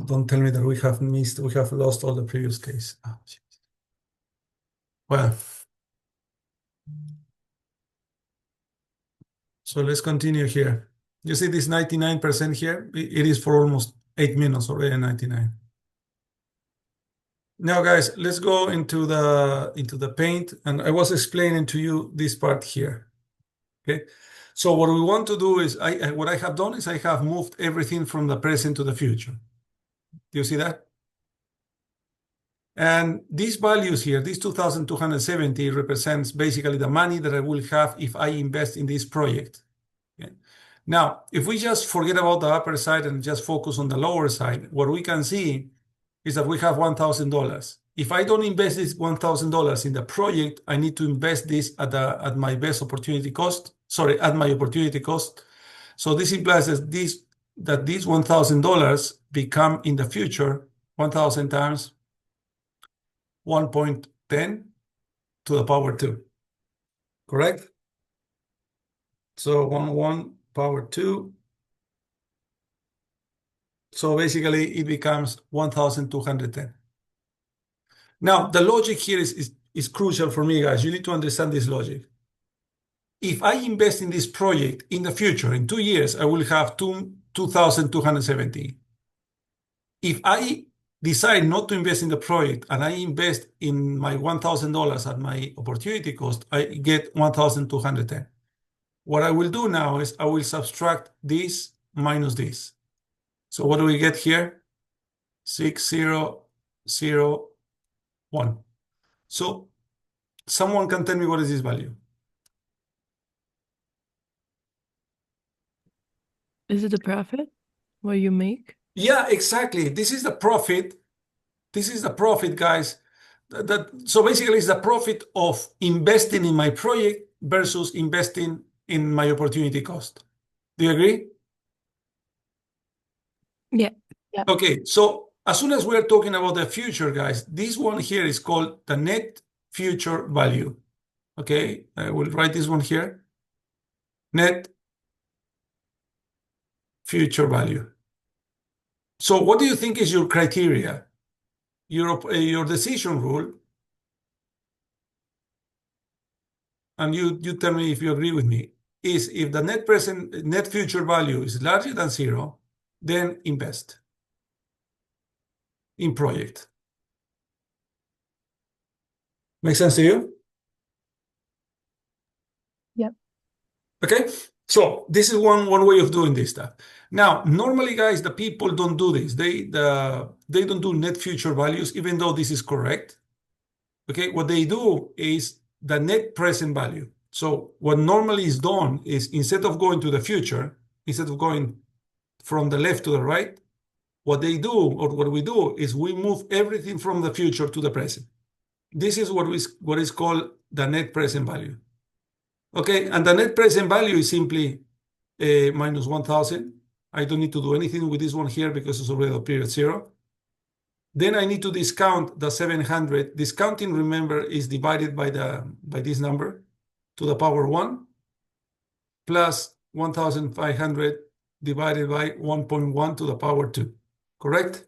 Don't tell me that we have lost all the previous case. Oh, well, so let's continue here. You see this 99% here? It is for almost 8 minutes already, 99. Now, guys, let's go into the paint, and I was explaining to you this part here. Okay, so what we want to do is what I have done is I have moved everything from the present to the future. Do you see that? And these values here, this 2,270 represents basically the money that I will have if I invest in this project. Okay. Now, if we just forget about the upper side and just focus on the lower side, what we can see is that we have $1,000. If I don't invest this $1,000 in the project, I need to invest this at my best opportunity cost. Sorry, at my opportunity cost. So this implies that these $1,000 become in the future 1,000 times 1.10 to the power 2. Correct? So 1 power 2. So basically it becomes 1,210. Now the logic here is crucial for me, guys. You need to understand this logic. If I invest in this project in the future, in 2 years, I will have 2,270. If I decide not to invest in the project and I invest in my $1,000 at my opportunity cost, I get 1,210. What I will do now is I will subtract this minus this. So what do we get here? 6,001. So someone can tell me what is this value? Is it the profit? What you make? Yeah, exactly. This is the profit. This is the profit, guys. So basically, it's the profit of investing in my project versus investing in my opportunity cost. Do you agree? Yeah. Okay, so as soon as we're talking about the future, guys, this one here is called the net future value. Okay, I will write this one here. Net future value. So what do you think is your criteria? Your decision rule, and you tell me if you agree with me, is if the net future value is larger than 0, then invest in project. Make sense to you? Yep. Okay, so this is one way of doing this stuff. Now, normally, guys, the people don't do this. They don't do net future values, even though this is correct. Okay, what they do is the net present value. So what normally is done is instead of going to the future, instead of going from the left to the right, what they do, or what we do, is we move everything from the future to the present. This is what is called the net present value. Okay, and the net present value is simply minus 1,000. I don't need to do anything with this one here because it's already a period 0. Then I need to discount the 700. Discounting, remember, is divided by this number to the power 1 plus 1,500 divided by 1.1 to the power 2. Correct?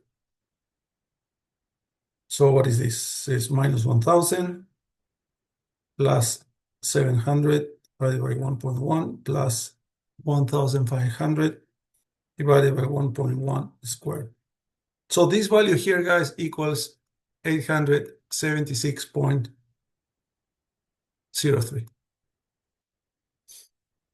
So what is this? It's minus 1,000 plus 700 divided by 1.1 plus 1,500 divided by 1.1 squared. So this value here, guys, equals 876.03.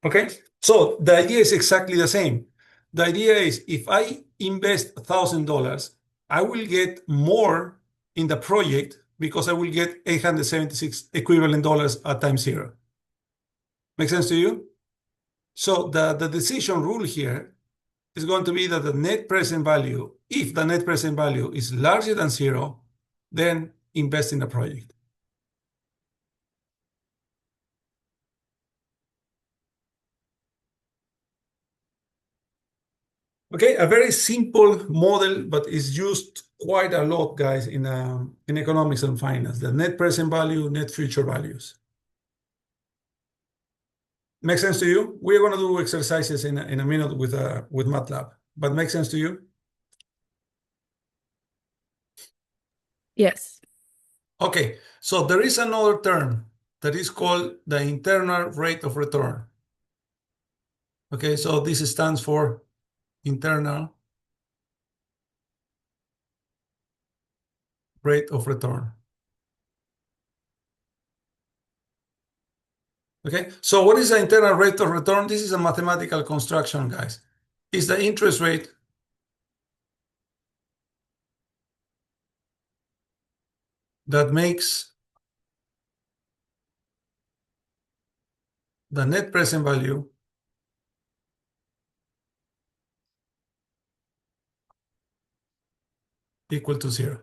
Okay, so the idea is exactly the same. The idea is if I invest $1,000, I will get more in the project because I will get 876 equivalent dollars at time 0. Make sense to you? So the decision rule here is going to be that the net present value, if the net present value is larger than 0, then invest in the project. Okay, a very simple model, but it's used quite a lot, guys, in economics and finance. The net present value, net future values. Make sense to you? We're going to do exercises in a minute with MATLAB, but make sense to you? Yes. Okay, so there is another term that is called the internal rate of return. Okay, so this stands for internal rate of return. Okay, so what is the internal rate of return? This is a mathematical construction, guys. It's the interest rate that makes the net present value equal to zero.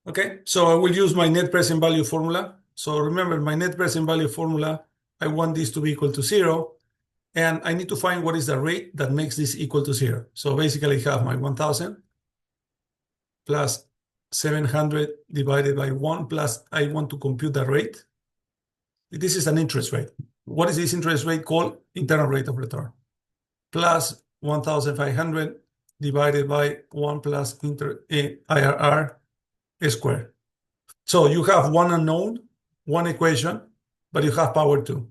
Okay, so I will use my net present value formula. So remember my net present value formula, I want this to be equal to zero. And I need to find what is the rate that makes this equal to zero. So basically I have my 1000 plus 700 divided by 1 plus I want to compute the rate. This is an interest rate. What is this interest rate called? Internal rate of return. Plus 1500 divided by 1 plus IRR squared. So you have one unknown, one equation, but you have power 2.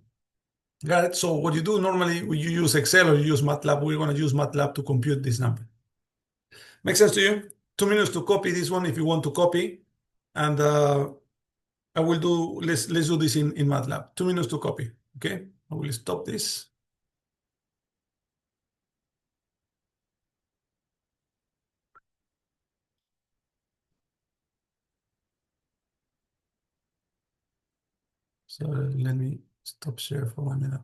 Got it? So what you do normally, when you use Excel or you use MATLAB, we're going to use MATLAB to compute this number. Make sense to you? 2 minutes to copy this one if you want to copy. And I will do, let's do this in MATLAB. 2 minutes to copy, okay? I will stop this. So let me stop share for 1 minute.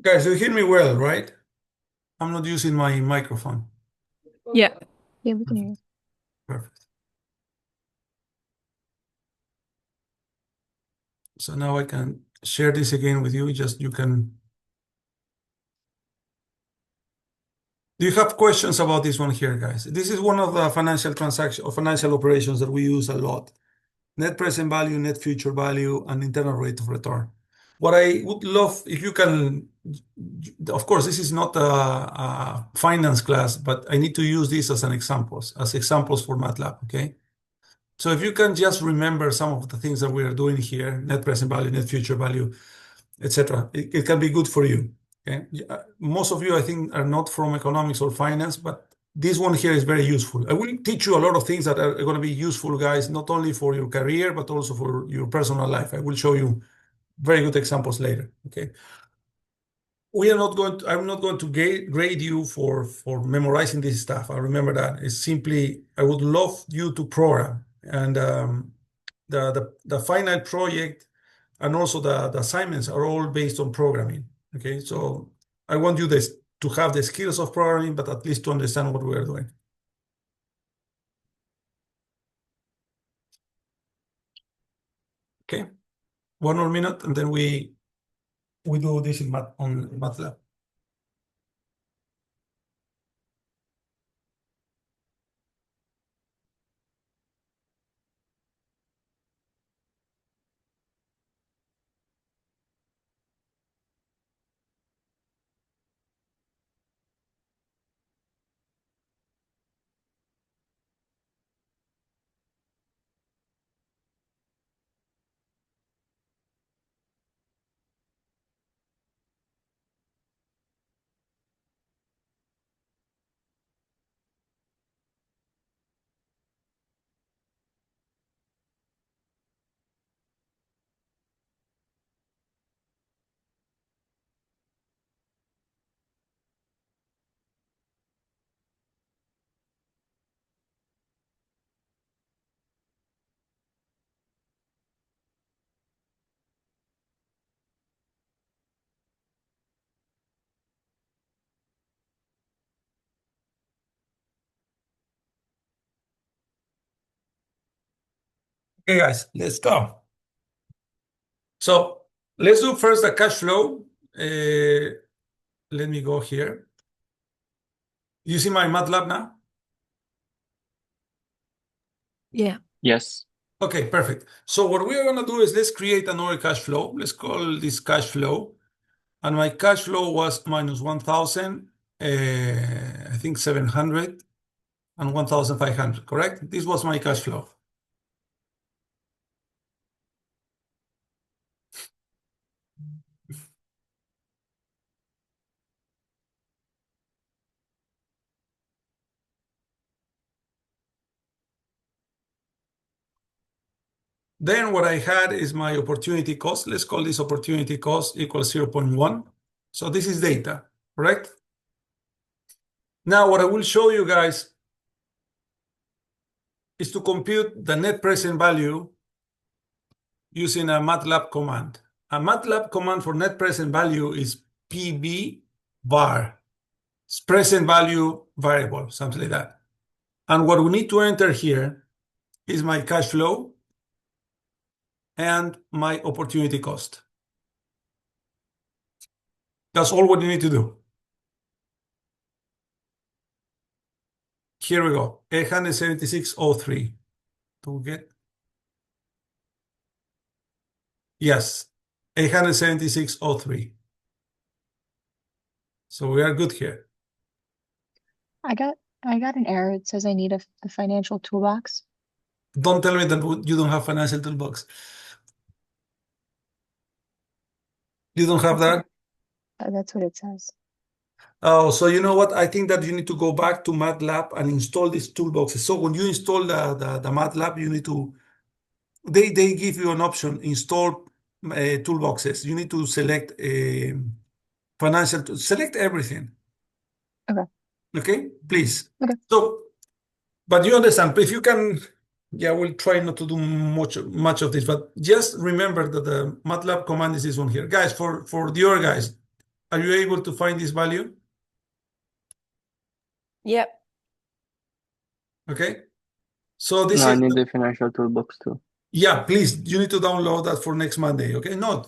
Guys, you hear me well, right? I'm not using my microphone. Yeah. Yeah, we can hear you. Perfect. So now I can share this again with you. Just you can. Do you have questions about this one here, guys? This is one of the financial transaction or financial operations that we use a lot. Net present value, net future value, and internal rate of return. What I would love if you can, of course, this is not a finance class, but I need to use this as examples for MATLAB, okay? So if you can just remember some of the things that we are doing here, net present value, net future value, etc., it can be good for you. Okay? Most of you, I think, are not from economics or finance, but this one here is very useful. I will teach you a lot of things that are going to be useful, guys, not only for your career, but also for your personal life. I will show you very good examples later. Okay. I'm not going to grade you for memorizing this stuff. I remember that. It's simply, I would love you to program. And the final project and also the assignments are all based on programming. Okay, so I want you to have the skills of programming, but at least to understand what we are doing. Okay, 1 more minute, and then we do this on MATLAB. Okay, guys, let's go. So let's do first the cash flow. Let me go here. You see my MATLAB now? Yeah. Yes. Okay, perfect. So what we are going to do is let's create another cash flow. Let's call this cash flow. And my cash flow was minus 1,000, I think 700 and 1,500, correct? This was my cash flow. Then what I had is my opportunity cost. Let's call this opportunity cost equals 0.1. So this is data, correct? Now what I will show you guys is to compute the net present value using a MATLAB command. A MATLAB command for net present value is PV var. It's present value variable, something like that. And what we need to enter here is my cash flow and my opportunity cost. That's all what you need to do. Here we go, 876.03. To get, yes, 876.03. So we are good here. I got an error. It says I need the financial toolbox. Don't tell me that you don't have financial toolbox. You don't have that? That's what it says. Oh, so you know what? I think that you need to go back to MATLAB and install these toolboxes. So when you install the MATLAB, you need to, they give you an option, install toolboxes. You need to select select everything. Okay. Okay, please. Okay. So, but you understand, if you can, yeah, we'll try not to do much of this, but just remember that the MATLAB command is this one here. Guys, for the other guys, are you able to find this value? Yep. Okay. So this No, I is, need the financial toolbox too. yeah, please, you need to download that for next Monday. Okay. No,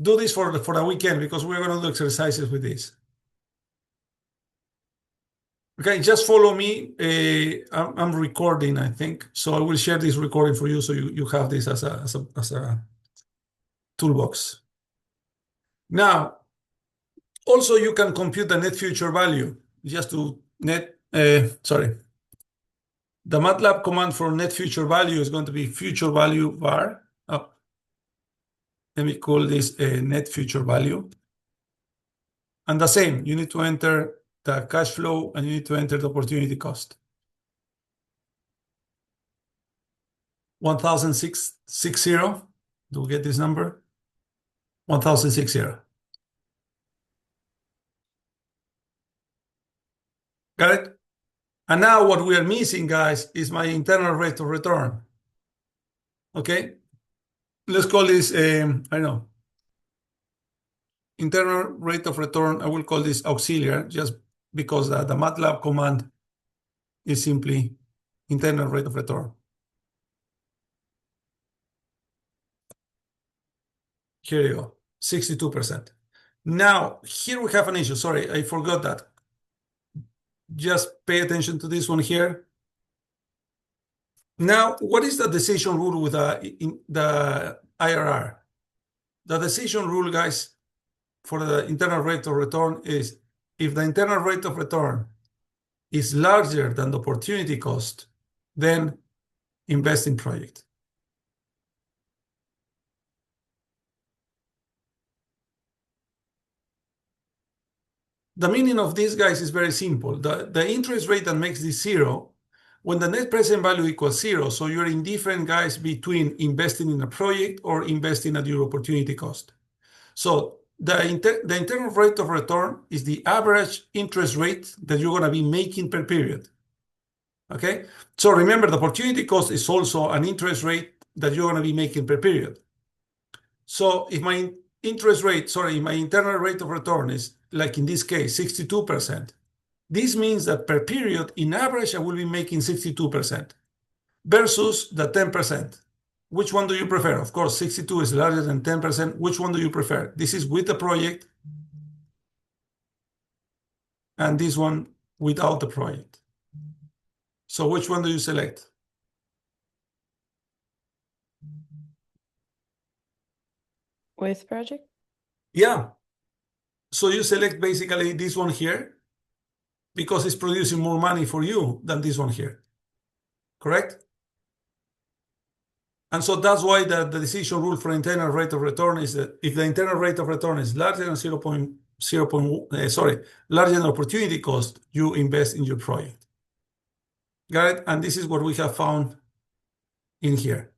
do this for the weekend because we're going to do exercises with this. Okay, just follow me. I'm recording, I think. So I will share this recording for you so you have this as a toolbox. Now, also you can compute the net future value. Just to sorry. The MATLAB command for net future value is going to be future value var. Oh, let me call this net future value. And the same, you need to enter the cash flow and you need to enter the opportunity cost. 1,660. Do we get this number? 1,060. Got it? And now what we are missing, guys, is my internal rate of return. Okay? Let's call this, I don't know, internal rate of return. I will call this auxiliary just because the MATLAB command is simply internal rate of return. Here you go, 62%. Now, here we have an issue. Sorry, I forgot that. Just pay attention to this one here. Now, what is the decision rule with the IRR? The decision rule, guys, for the internal rate of return is if the internal rate of return is larger than the opportunity cost, then invest in project. The meaning of this, guys, is very simple. The interest rate that makes this zero, when the net present value equals zero, so you're indifferent, guys, between investing in a project or investing at your opportunity cost. So the internal rate of return is the average interest rate that you're going to be making per period. Okay? So remember, the opportunity cost is also an interest rate that you're going to be making per period. So if my my internal rate of return is, like in this case, 62%, this means that per period, in average, I will be making 62% versus the 10%. Which one do you prefer? Of course, 62 is larger than 10%. Which one do you prefer? This is with the project, and this one without the project. So which one do you select? With project? Yeah. So you select basically this one here because it's producing more money for you than this one here. Correct? And so that's why the decision rule for internal rate of return is that if the internal rate of return is larger than larger than opportunity cost, you invest in your project. Got it? And this is what we have found in here.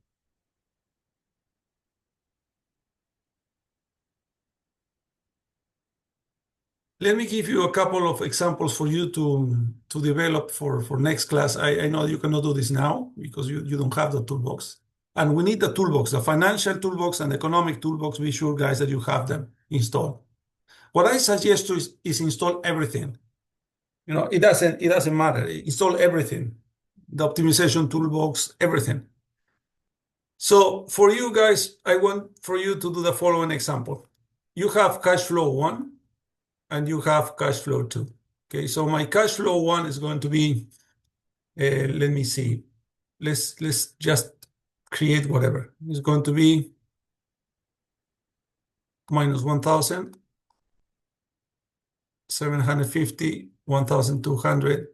Let me give you a couple of examples for you to develop for next class. I know you cannot do this now because you don't have the toolbox. And we need the toolbox, the financial toolbox and the economic toolbox. Be sure, guys, that you have them installed. What I suggest is install everything. You know, it doesn't matter. Install everything. The optimization toolbox, everything. So for you guys, I want for you to do the following example. You have cash flow 1 and you have cash flow 2. Okay, so my cash flow 1 is going to be, let me see. Let's just create whatever. It's going to be minus 1,000, 750, 1,200,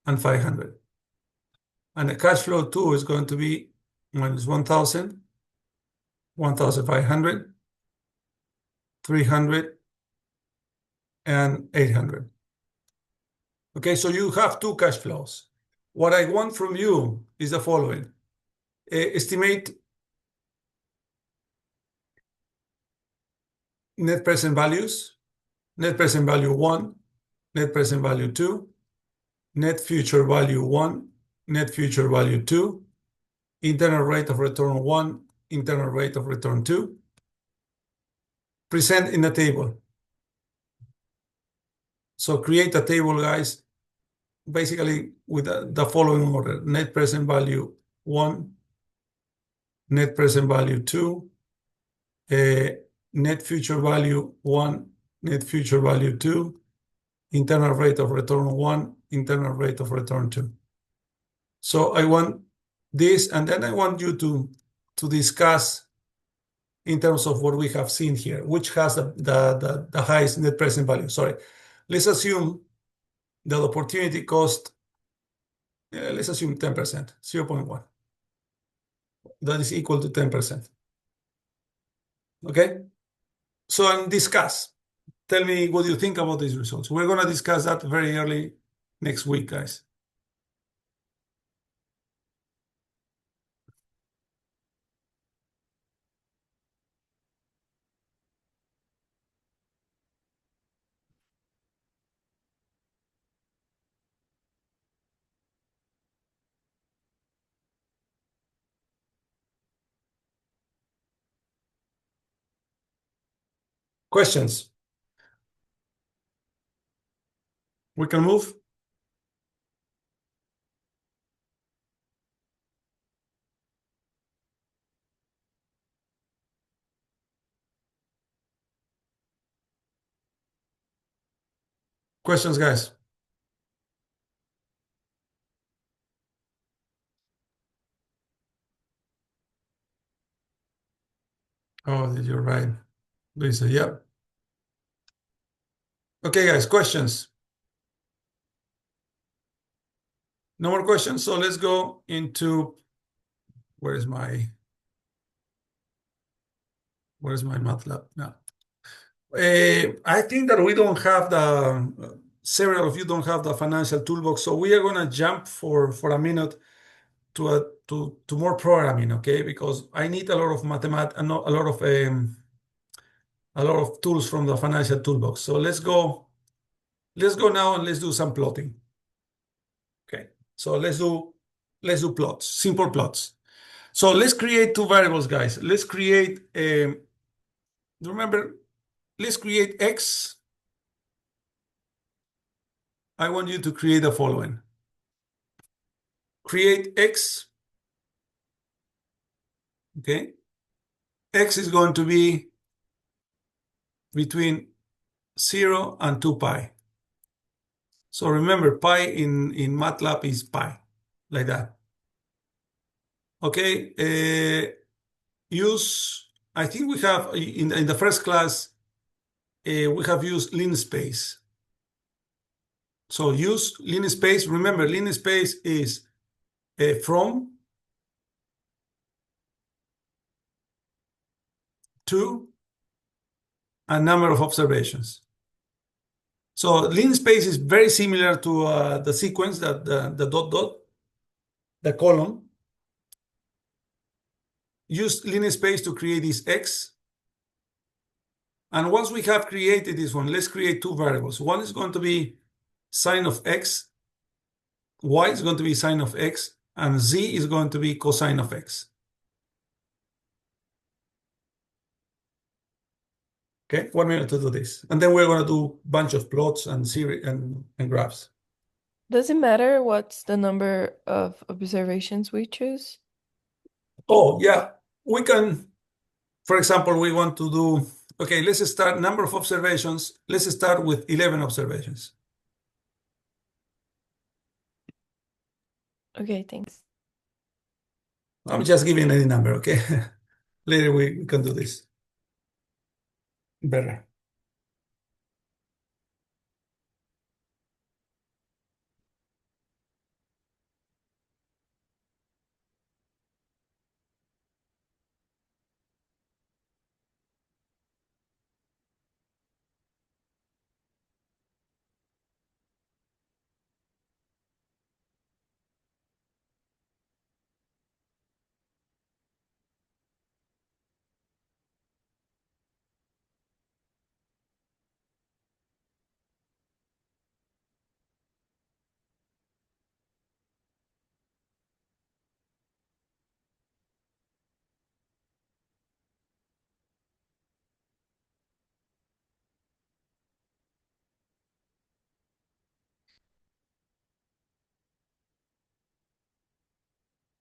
and 500. And the cash flow 2 is going to be minus 1,000, 1,500, 300, and 800. Okay, so you have 2 cash flows. What I want from you is the following. Estimate net present values, net present value 1, net present value 2, net future value 1, net future value 2, internal rate of return 1, internal rate of return 2. Present in a table. So create a table, guys, basically with the following order. Net present value 1, net present value 2, net future value 1, net future value 2, internal rate of return 1, internal rate of return 2. So I want this, and then I want you to discuss in terms of what we have seen here, which has the highest net present value. Sorry. Let's assume that opportunity cost, let's assume 10%, 0.1. That is equal to 10%. Okay? So and discuss. Tell me what you think about these results. We're going to discuss that very early next week, guys. Questions? We can move. Questions, guys? Oh, you're right. Lisa, yeah. Okay, guys, questions? No more questions? So let's go into, where's my MATLAB now? I think that we don't have several of you don't have the financial toolbox, so we are going to jump for a minute to more programming, okay? Because I need a lot of mathematics and a lot of tools from the financial toolbox. So let's go now and let's do some plotting. Okay, so let's do plots, simple plots. So let's create 2 variables, guys. Let's create remember, let's create X. I want you to create the following. Create X okay? X is going to be between 0 and 2 pi. So remember, pi in MATLAB is pi, like that. Okay, I think we have, in the first class, we have used linspace. So use linspace. Remember, linspace is from, to, a number of observations. So linspace is very similar to the sequence, that the dot dot, the column. Use linspace to create this X. And once we have created this one, let's create two variables. One is going to be sine of X, Y is going to be sine of X, and Z is going to be cosine of X. Okay, 1 minute to do this. And then we're going to do a bunch of plots and series and graphs. Does it matter what's the number of observations we choose? Oh, yeah. We can, for example, we want to do, okay, let's start number of observations. Let's start with 11 observations. Okay, thanks. I'm just giving any number, okay? Later we can do this better.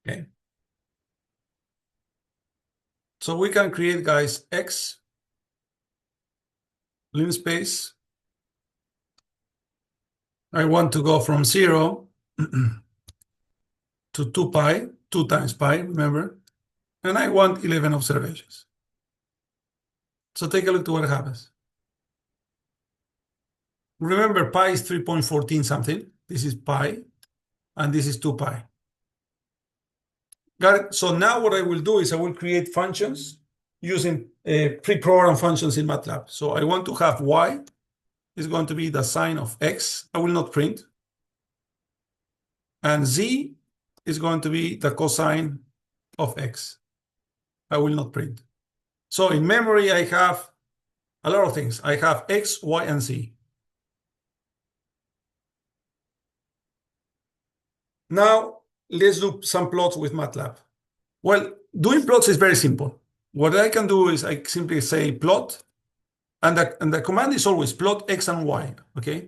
Okay. So we can create, guys, X, linspace. I want to go from 0 to 2 pi, 2 times pi, remember? And I want 11 observations. So take a look to what happens. Remember, pi is 3.14 something. This is pi, and this is 2 pi. Got it? So now what I will do is I will create functions using pre-programmed functions in MATLAB. So I want to have y is going to be the sine of x. I will not print. And z is going to be the cosine of x. I will not print. So in memory, I have a lot of things. I have x, y, and z. Now, let's do some plots with MATLAB. Well, doing plots is very simple. What I can do is I simply say plot, and the command is always plot x and y, okay?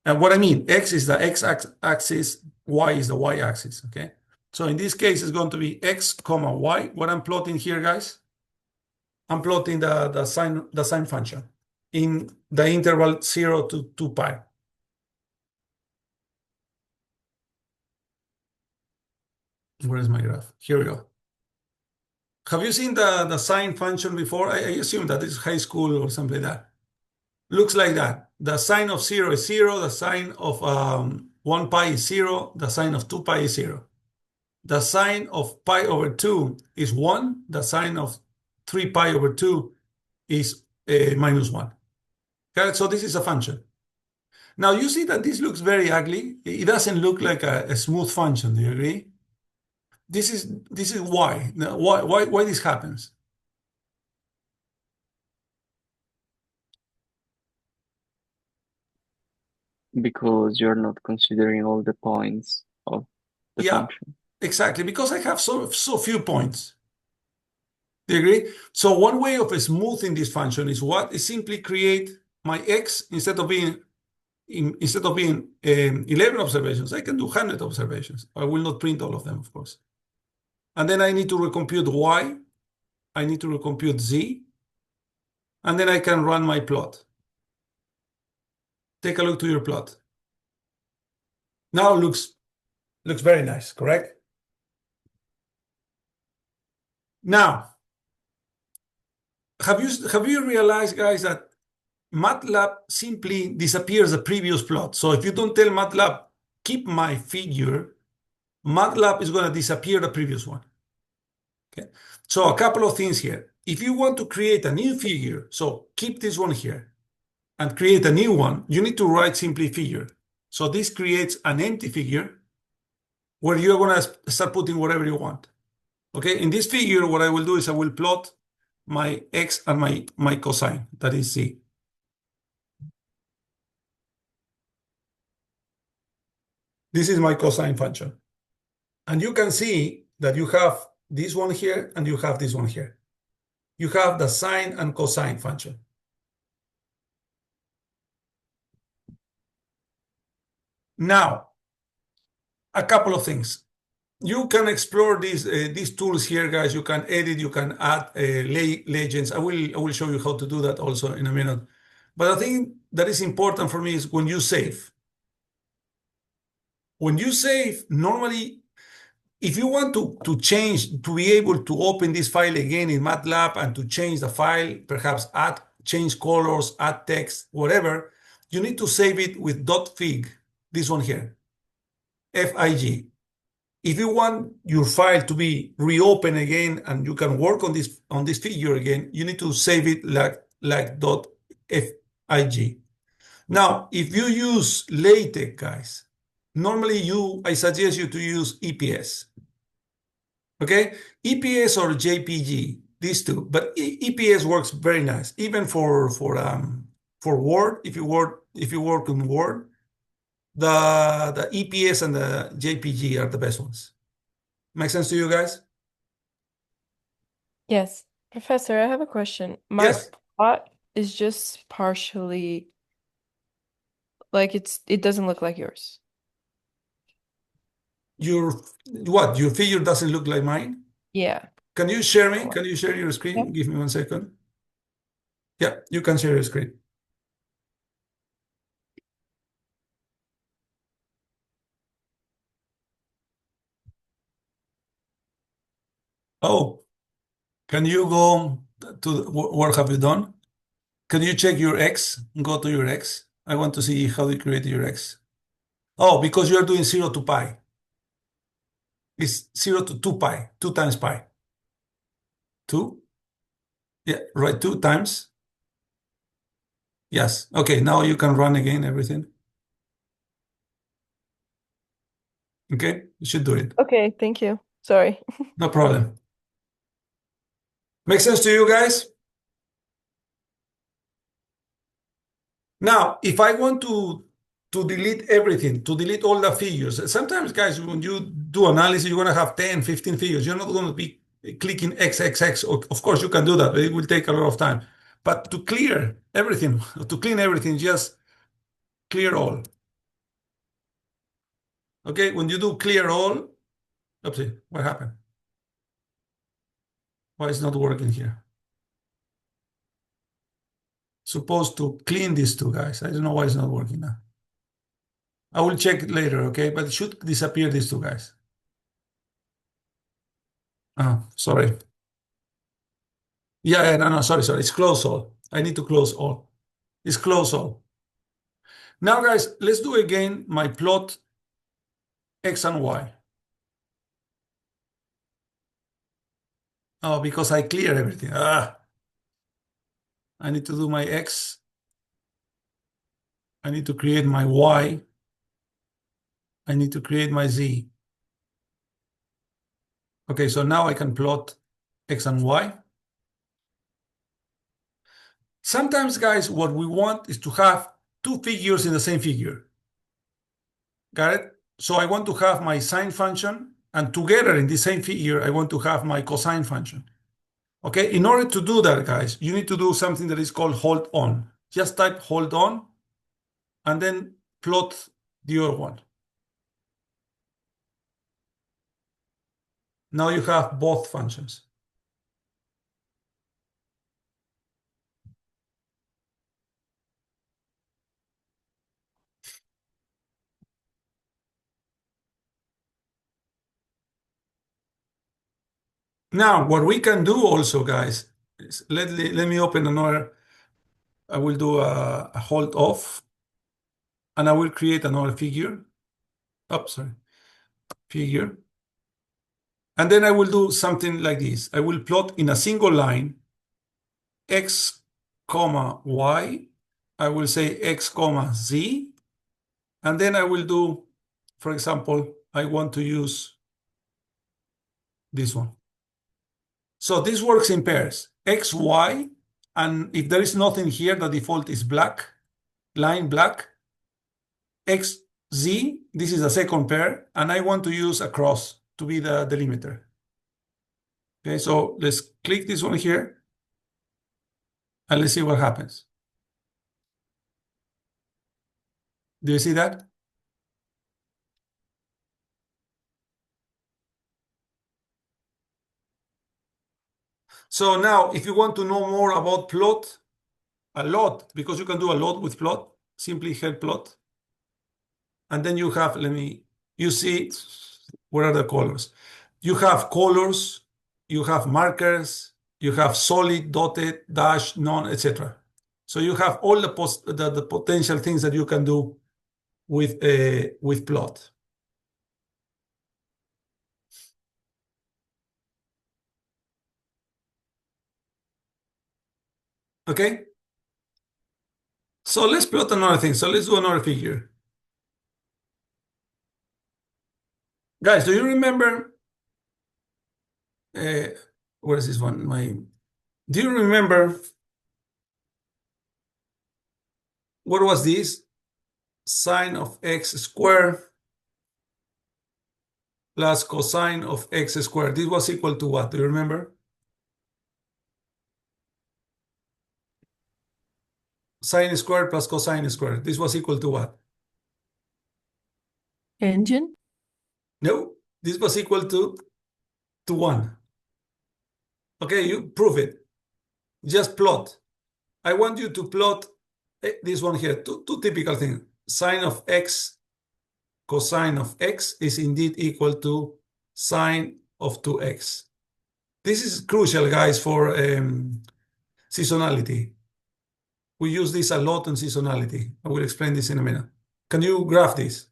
And what I mean, x is the x-axis, y is the y-axis, okay? So in this case, it's going to be x, comma, y. What I'm plotting here, guys, I'm plotting the sine function in the interval 0 to 2 pi. Where is my graph? Here we go. Have you seen the sine function before? I assume that it's high school or something like that. Looks like that. The sine of 0 is 0. The sine of 1 pi is 0. The sine of 2 pi is 0. The sine of pi over 2 is 1. The sine of 3 pi over 2 is minus 1. Okay, so this is a function. Now you see that this looks very ugly. It doesn't look like a smooth function. Do you agree? This is why. Now, why this happens? Because you're not considering all the points of the Yeah, function. exactly. Because I have so few points. Do you agree? So one way of smoothing this function is what? Is simply create my x instead of being 11 observations, I can do 100 observations. I will not print all of them, of course. And then I need to recompute y. I need to recompute z. And then I can run my plot. Take a look to your plot. Now it looks very nice, correct? Now, have you realized, guys, that MATLAB simply disappears the previous plot? So if you don't tell MATLAB, keep my figure, MATLAB is going to disappear the previous one. Okay. So a couple of things here. If you want to create a new figure, so keep this one here and create a new one, you need to write simply figure. So this creates an empty figure where you're going to start putting whatever you want. Okay. In this figure, what I will do is I will plot my x and my cosine, that is z. This is my cosine function. And you can see that you have this one here and you have this one here. You have the sine and cosine function. Now, a couple of things. You can explore these tools here, guys. You can edit, you can add legends. I will show you how to do that also in a minute. But the thing that is important for me is when you save. When you save, normally, if you want to change, to be able to open this file again in MATLAB and to change the file, perhaps change colors, add text, whatever, you need to save it with .fig, this one here, FIG. If you want your file to be reopened again and you can work on this figure again, you need to save it like .fig. Now, if you use LaTeX, guys, normally I suggest you to use EPS. Okay, EPS or JPG, these two, but EPS works very nice, even for Word. If you work in Word, the EPS and the JPG are the best ones. Make sense to you guys? Yes. Professor, I have a question. My Yes. plot is just partially like it doesn't look like yours. Your figure doesn't look like mine? Yeah. Can you share me? Can you share your screen? Yep. Give me 1 second. Yeah, you can share your screen. Oh, can you go to what have you done? Can you check your X? Go to your X. I want to see how you create your X. Oh, because you are doing 0 to pi. It's 0 to 2 pi, 2 times pi. 2? Yeah, right, 2 times. Yes. Okay, now you can run again everything. Okay, you should do it. Okay, thank you. Sorry. No problem. Make sense to you guys? Now, if I want to delete everything, to delete all the figures, sometimes, guys, when you do analysis, you're going to have 10, 15 figures. You're not going to be clicking XXX. Of course, you can do that, but it will take a lot of time. But to clear everything, to clean everything, just clear all. Okay, when you do clear all, oopsie, what happened? Why is it not working here? Supposed to clean these two, guys. I don't know why it's not working now. I will check it later, okay? But it should disappear, these two guys. Oh, sorry. Yeah, no, sorry. It's close all. I need to close all. It's close all. Now, guys, let's do again my plot X and Y. Oh, because I clear everything. I need to do my X. I need to create my Y. I need to create my Z. Okay, so now I can plot X and Y. Sometimes, guys, what we want is to have two figures in the same figure. Got it? So I want to have my sine function, and together in the same figure, I want to have my cosine function. Okay, in order to do that, guys, you need to do something that is called hold on. Just type hold on, and then plot the other one. Now you have both functions. Now, what we can do also, guys, is let me open another. I will do a hold off, and I will create another figure. Oh, sorry, figure. And then I will do something like this. I will plot in a single line x, comma, y. I will say x, comma, z. And then I will do, for example, I want to use this one. So this works in pairs, x, y, and if there is nothing here, the default is black, line black, x, z, this is a second pair, and I want to use a cross to be the delimiter. Okay, so let's click this one here, and let's see what happens. Do you see that? So now, if you want to know more about plot, a lot, because you can do a lot with plot, simply help plot. And then you have, you see, what are the colors? You have colors, you have markers, you have solid, dotted, dash, none, etc. So you have all the potential things that you can do with plot. Okay? So let's plot another thing. So let's do another figure. Guys, do you remember? Where is this one? Do you remember what was this? Sine of x squared plus cosine of x squared. This was equal to what? Do you remember? Sine squared plus cosine squared. This was equal to what? Tangent? No, this was equal to 1. Okay, you prove it. Just plot. I want you to plot this one here. Two typical things. Sine of x, cosine of x is indeed equal to sine of 2x. This is crucial, guys, for seasonality. We use this a lot in seasonality. I will explain this in a minute. Can you graph this?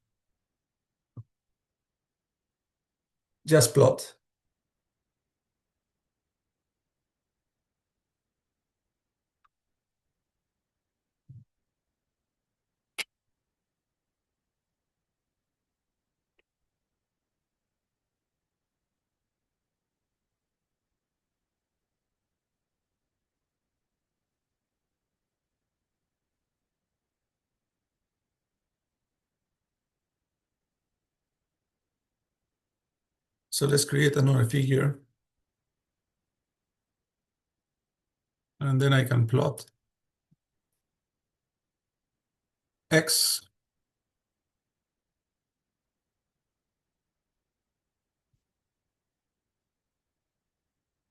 Just plot. So let's create another figure. And then I can plot x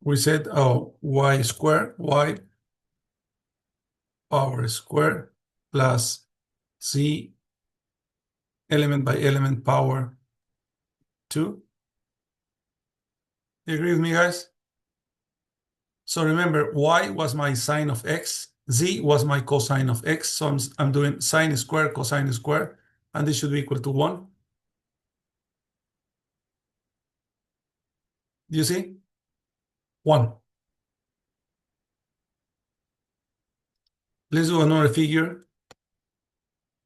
we said, oh, y squared, y power squared plus z element by element power 2. You agree with me, guys? So remember, y was my sine of x, z was my cosine of x. So I'm doing sine squared, cosine squared, and this should be equal to 1. Do you see? 1. Let's do another figure.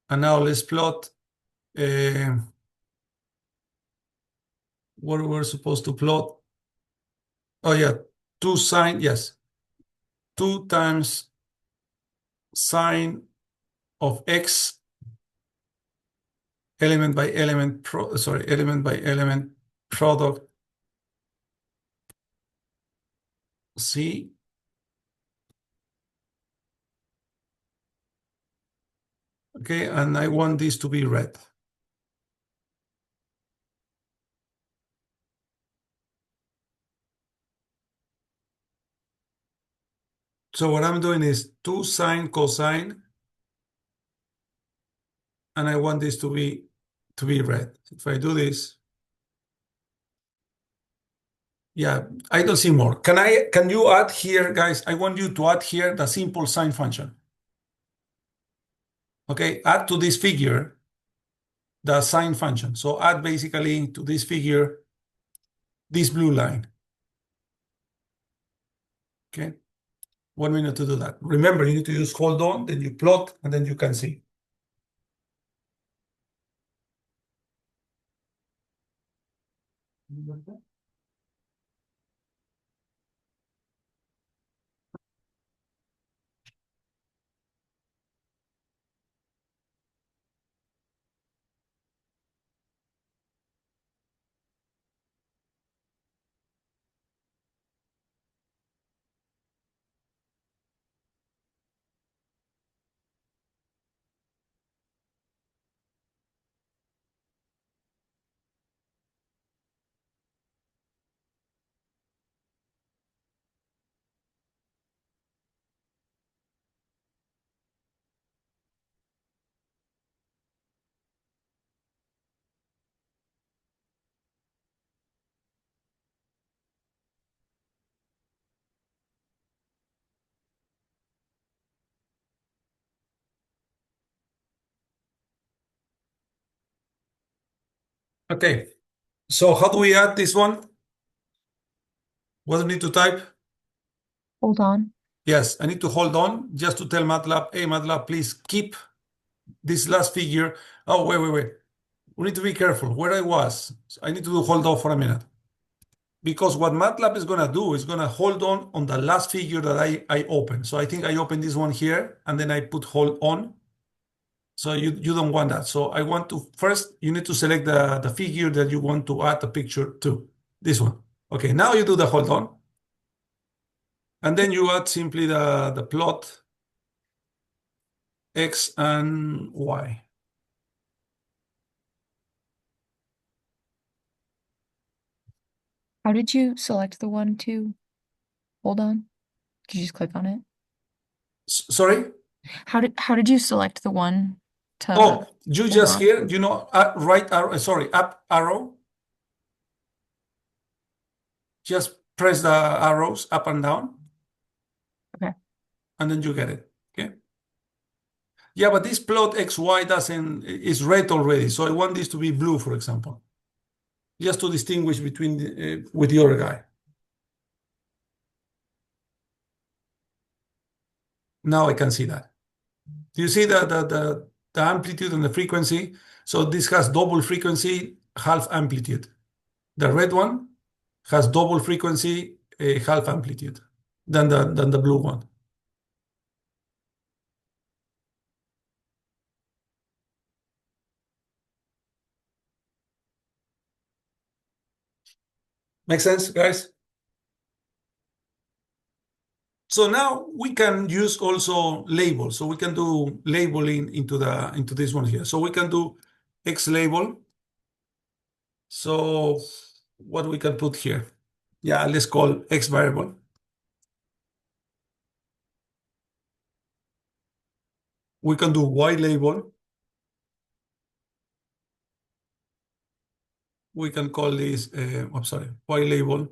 And now let's plot what we're supposed to plot. Oh, yeah, 2 sine, yes. 2 times sine of x element by element, element by element product C. Okay, and I want this to be red. So what I'm doing is 2 sine cosine, and I want this to be red. If I do this, yeah, I don't see more. Can you add here, guys? I want you to add here the simple sine function. Okay, add to this figure the sine function. So add basically to this figure this blue line. Okay, 1 minute to do that. Remember, you need to use hold on, then you plot, and then you can see. Okay, so how do we add this one? What do we need to type? Hold on. Yes, I need to hold on just to tell MATLAB, hey, MATLAB, please keep this last figure. Oh, wait. We need to be careful where I was. I need to do hold on for a minute. Because what MATLAB is going to do is going to hold on the last figure that I opened. So I think I opened this one here, and then I put hold on. So you don't want that. So I want to, first, you need to select the figure that you want to add a picture to. This one. Okay, now you do the hold on. And then you add simply the plot X and Y. How did you select the one to hold on? Did you just click on it? Sorry? How did you select the one to Oh, you hold just on? here, you know, right arrow, sorry, up arrow. Just press the arrows up and down. Okay. And then you get it. Okay. Yeah, but this plot XY is red already. So I want this to be blue, for example. Just to distinguish between with the other guy. Now I can see that. Do you see the amplitude and the frequency? So this has double frequency, half amplitude. The red one has double frequency, half amplitude than the blue one. Make sense, guys? So now we can use also labels. So we can do labeling into this one here. So we can do X label. So what we can put here? Yeah, let's call X variable. We can do Y label. We can call this, I'm sorry, Y label,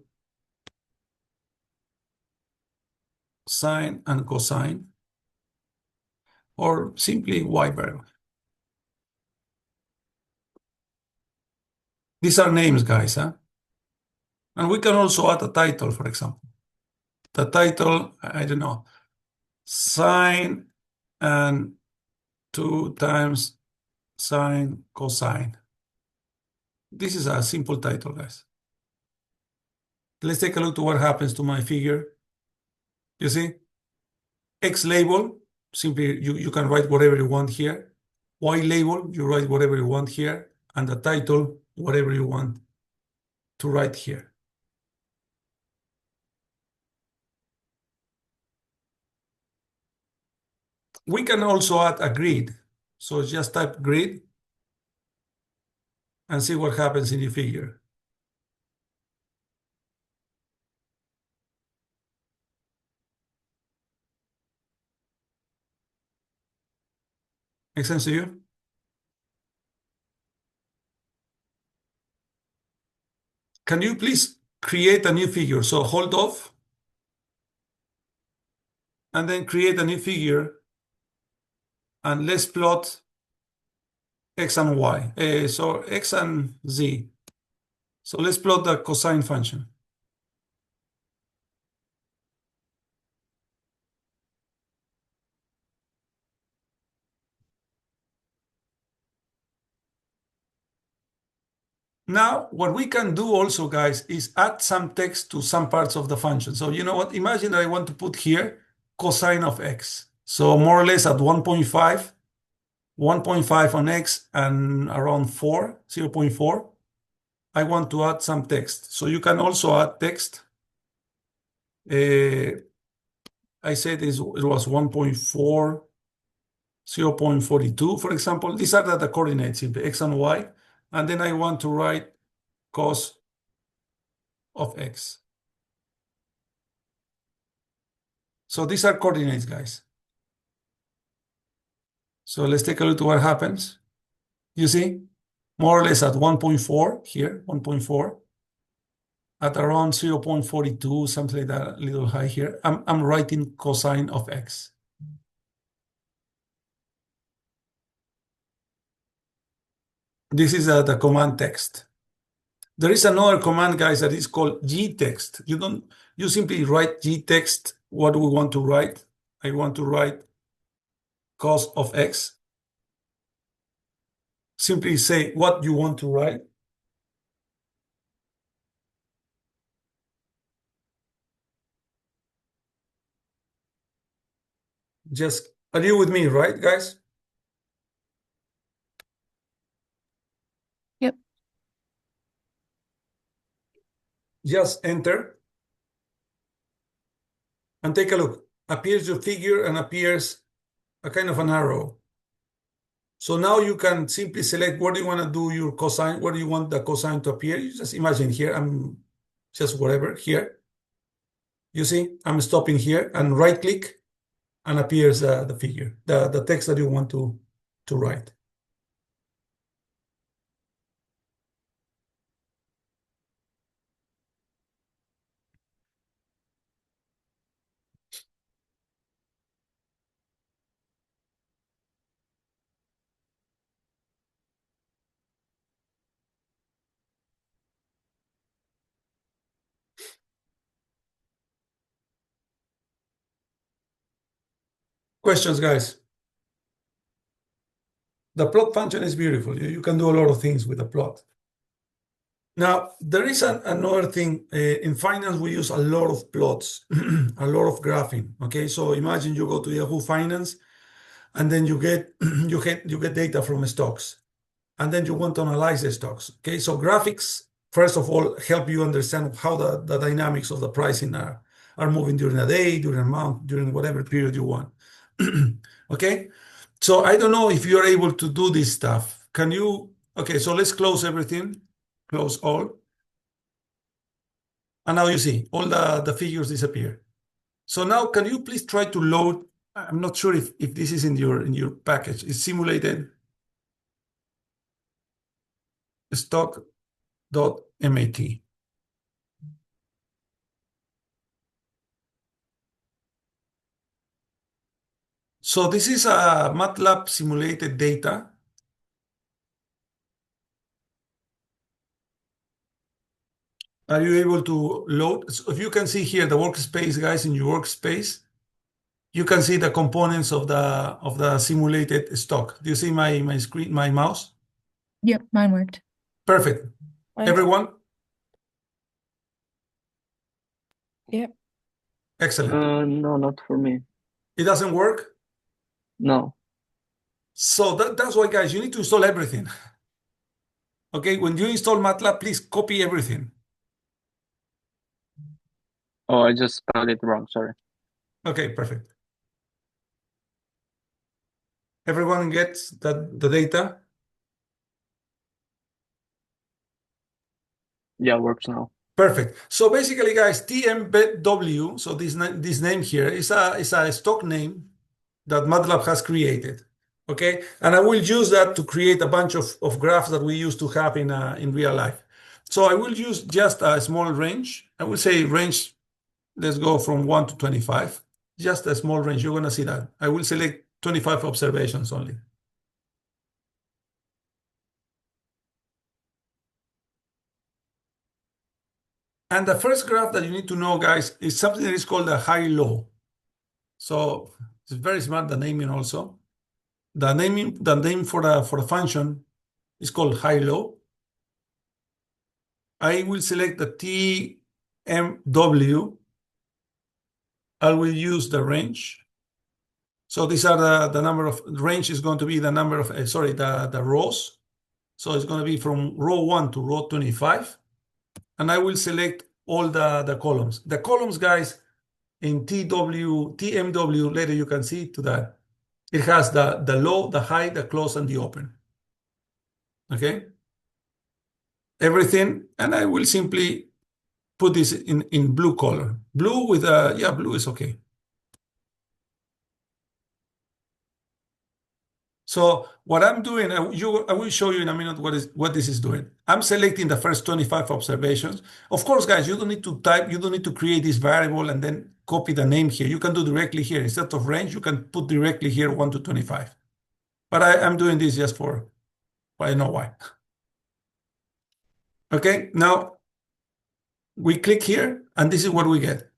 sine and cosine, or simply Y variable. These are names, guys, huh? And we can also add a title, for example. The title, I don't know, sine and 2 times sine cosine. This is a simple title, guys. Let's take a look to what happens to my figure. You see? X label, simply you can write whatever you want here. Y label, you write whatever you want here. And the title, whatever you want to write here. We can also add a grid. So just type grid and see what happens in the figure. Make sense to you? Can you please create a new figure? So hold off and then create a new figure and let's plot X and Y. So X and Z. So let's plot the cosine function. Now, what we can do also, guys, is add some text to some parts of the function. So you know what? Imagine that I want to put here cosine of X. So more or less at 1.5 on X and around 0.4, I want to add some text. So you can also add text. I said it was 1.4, 0.42, for example. These are the coordinates in the X and Y. And then I want to write cos of X. So these are coordinates, guys. So let's take a look at what happens. You see, more or less at 1.4 here, 1.4. At around 0.42, something like that, a little high here. I'm writing cosine of X. This is the command text. There is another command, guys, that is called gtext. You simply write gtext. What do we want to write? I want to write cos of X. Simply say what you want to write. Just, are you with me, right, guys? Yep. Just enter. And take a look. Appears your figure and appears a kind of an arrow. So now you can simply select where do you want to do your cosine, where do you want the cosine to appear. You just imagine here, I'm just whatever, here. You see, I'm stopping here and right click and appears the figure, the text that you want to write. Questions, guys? The plot function is beautiful. You can do a lot of things with the plot. Now, there is another thing. In finance, we use a lot of plots, a lot of graphing. Okay, so imagine you go to Yahoo Finance, and then you get you get data from stocks, and then you want to analyze the stocks. Okay, so graphics, first of all, help you understand how the dynamics of the pricing are moving during a day, during a month, during whatever period you want. Okay, so I don't know if you're able to do this stuff. Can you? Okay, so let's close everything. Close all. And now you see all the figures disappear. So now can you please try to load? I'm not sure if this is in your package. It's simulated stock.mat. So this is a MATLAB simulated data. Are you able to load? So if you can see here the workspace, guys, in your workspace, you can see the components of the simulated stock. Do you see my screen, my mouse? Yep, mine worked. Perfect. Right. Everyone? Yep. Excellent. No, not for me. It doesn't work? No. So that's why, guys, you need to install everything. Okay, when you install MATLAB, please copy everything. Oh, I just spelled it wrong, sorry. Okay, perfect. Everyone gets the data? Yeah, works now. Perfect. So basically, guys, TMBW, so this name here is a stock name that MATLAB has created. Okay, and I will use that to create a bunch of graphs that we used to have in real life. So I will use just a small range. I will say range, let's go from 1 to 25. Just a small range. You're going to see that. I will select 25 observations only. And the first graph that you need to know, guys, is something that is called a high-low. So it's very smart, the naming also. The name for the function is called high-low. I will select the TMW. I will use the range. So these are the number of range is going to be the number of the rows. So it's going to be from row 1 to row 25. And I will select all the columns. The columns, guys, in TMW, later you can see to that. It has the low, the high, the close, and the open. Okay? Everything, and I will simply put this in blue color. Blue with blue is okay. So what I'm doing, I will show you in a minute what this is doing. I'm selecting the first 25 observations. Of course, guys, you don't need to type, you don't need to create this variable and then copy the name here. You can do directly here. Instead of range, you can put directly here 1 to 25. But I'm doing this just for, I know why. Okay, now we click here, and this is what we get.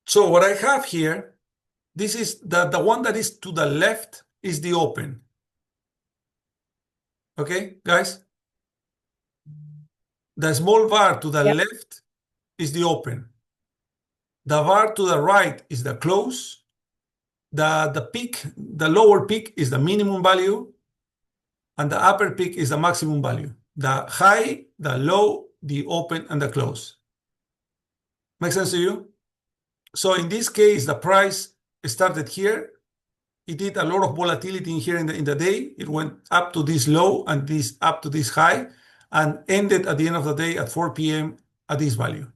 So what I have here, this is the one that is to the left is the open. Okay, guys? The small bar to the left is the open. The bar to the right is the close. The peak, the lower peak is the minimum value, and the upper peak is the maximum value. The high, the low, the open, and the close. Make sense to you? So in this case, the price started here. It did a lot of volatility in here in the day. It went up to this low and this up to this high, and ended at the end of the day at 4 p.m. at this value.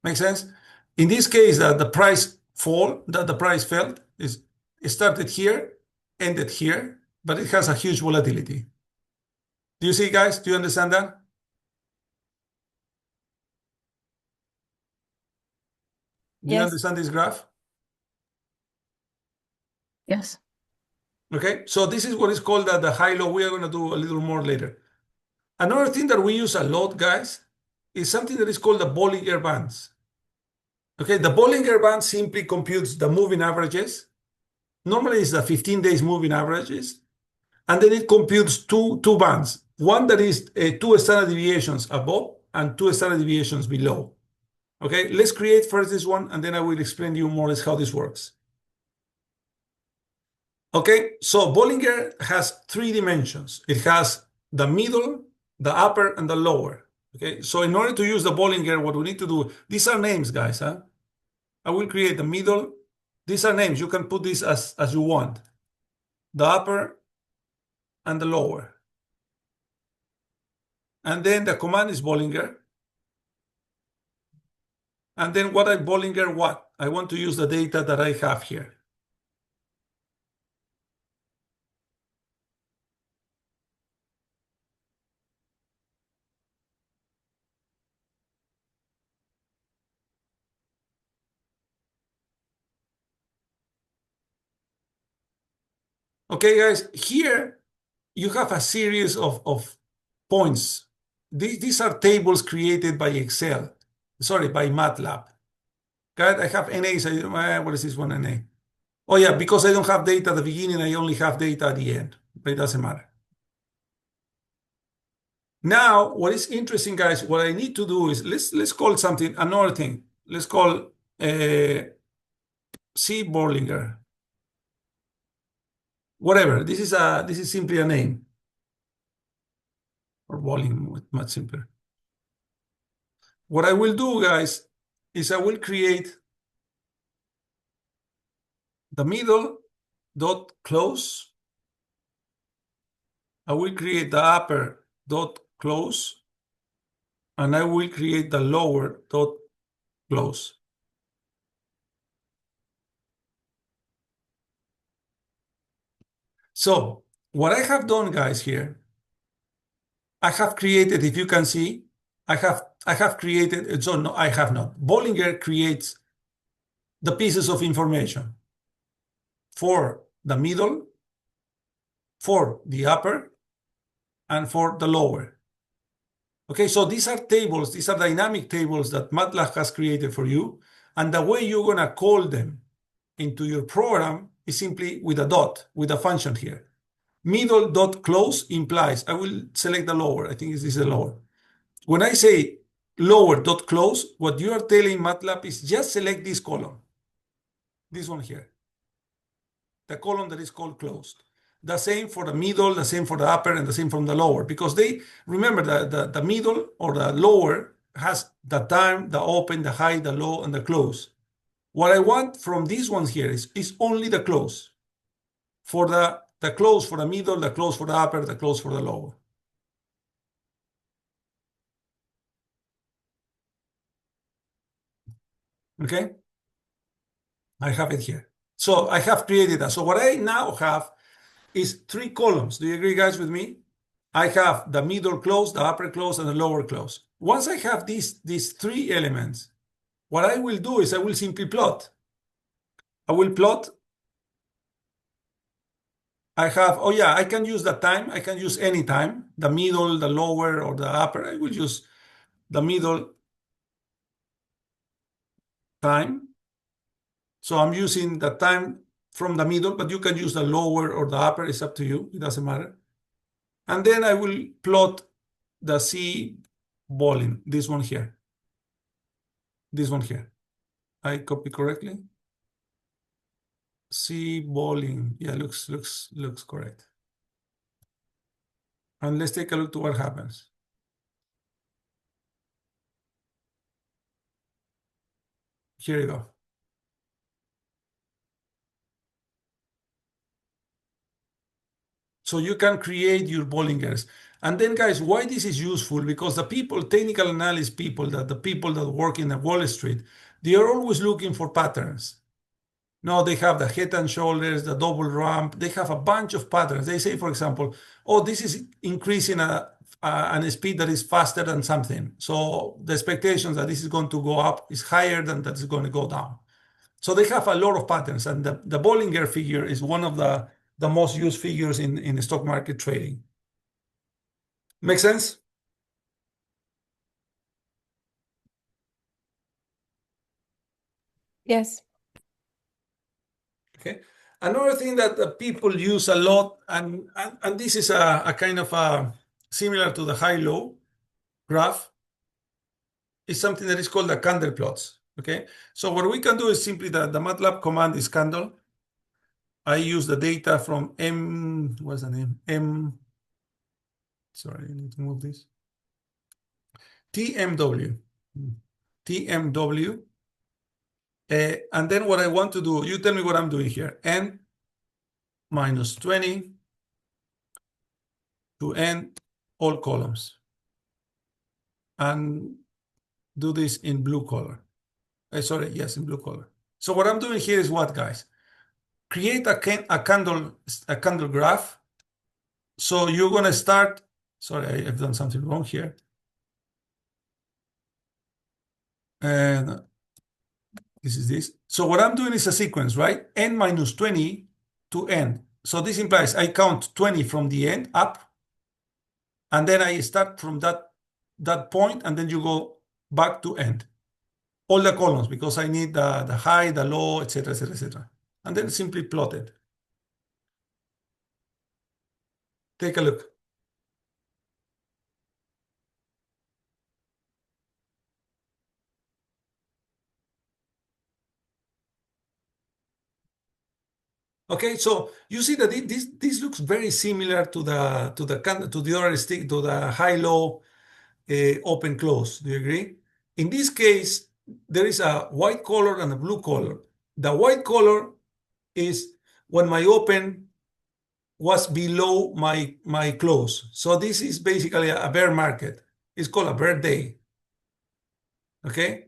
Make sense? In this case, the price fell, it started here, ended here, but it has a huge volatility. Do you see, guys? Do you understand that? Do you Yes. understand this graph? Yes. Okay, so this is what is called the high-low. We are going to do a little more later. Another thing that we use a lot, guys, is something that is called the Bollinger Bands. Okay, the Bollinger Band simply computes the moving averages. Normally it's the 15 days moving averages. And then it computes two bands. One that is 2 standard deviations above and 2 standard deviations below. Okay, let's create first this one, and then I will explain to you more or less how this works. Okay, so Bollinger has 3 dimensions. It has the middle, the upper, and the lower. Okay, so in order to use the Bollinger, what we need to do, these are names, guys. I will create the middle. These are names. You can put this as you want. The upper and the lower. And then the command is Bollinger. And then what I Bollinger what? I want to use the data that I have here. Okay, guys, here you have a series of points. These are tables created by Excel. Sorry, by MATLAB. Okay, I have NAs. What is this one NA? Oh, yeah, because I don't have data at the beginning, I only have data at the end. But it doesn't matter. Now, what is interesting, guys, what I need to do is let's call something another thing. Let's call C Bollinger. Whatever. This is simply a name. Or Bollinger, much simpler. What I will do, guys, is I will create the middle dot close. I will create the upper dot close, and I will create the lower dot close. So what I have done, guys, here, I have created, if you can see, I have created, so no, I have not. Bollinger creates the pieces of information for the middle, for the upper, and for the lower. Okay, so these are tables, these are dynamic tables that MATLAB has created for you. And the way you're gonna call them into your program is simply with a dot, with a function here. Middle dot close implies, I will select the lower, I think this is the lower. When I say lower dot close, what you are telling MATLAB is just select this column, this one here, the column that is called closed. The same for the middle, the same for the upper, and the same from the lower, because they, remember, the middle or the lower has the time, the open, the high, the low, and the close. What I want from these ones here is only the close. For the close for the middle, the close for the upper, the close for the lower. Okay? I have it here. So I have created that. So what I now have is 3 columns. Do you agree, guys, with me? I have the middle close, the upper close, and the lower close. Once I have these 3 elements, what I will do is I will simply plot. I will plot. I have, oh yeah, I can use the time. I can use any time, the middle, the lower, or the upper. I will use the middle time. So I'm using the time from the middle, but you can use the lower or the upper. It's up to you. It doesn't matter. And then I will plot the C Bolling, this one here. This one here. I copy correctly. C Bolling. Yeah, looks correct. And let's take a look to what happens. Here you go. So you can create your Bollingers. And then, guys, why this is useful? Because the people, technical analysis people, the people that work in the Wall Street, they are always looking for patterns. No, they have the head and shoulders, the double ramp. They have a bunch of patterns. They say, for example, oh, this is increasing a speed that is faster than something. So the expectations that this is going to go up is higher than that is going to go down. So they have a lot of patterns. And the Bollinger figure is one of the most used figures in stock market trading. Make sense? Yes. Okay. Another thing that people use a lot, and this is a kind of similar to the high-low graph, is something that is called the candle plots. Okay. So what we can do is simply the MATLAB command is candle. I use the data from what's the name? Sorry, I need to move this. TMW. TMW. And then what I want to do, you tell me what I'm doing here. N minus 20 to N all columns. And do this in blue color. Sorry, yes, in blue color. So what I'm doing here is what, guys? Create a candle graph. So you're going to start, sorry, I've done something wrong here. And this is this. So what I'm doing is a sequence, right? N minus 20 to N. So this implies I count 20 from the end up, and then I start from that point, and then you go back to end. All the columns, because I need the high, the low, etc., etc., etc. And then simply plot it. Take a look. Okay, so you see that this looks very similar to the other stick, to the high-low open close. Do you agree? In this case, there is a white color and a blue color. The white color is when my open was below my close. So this is basically a bear market. It's called a bear day. Okay?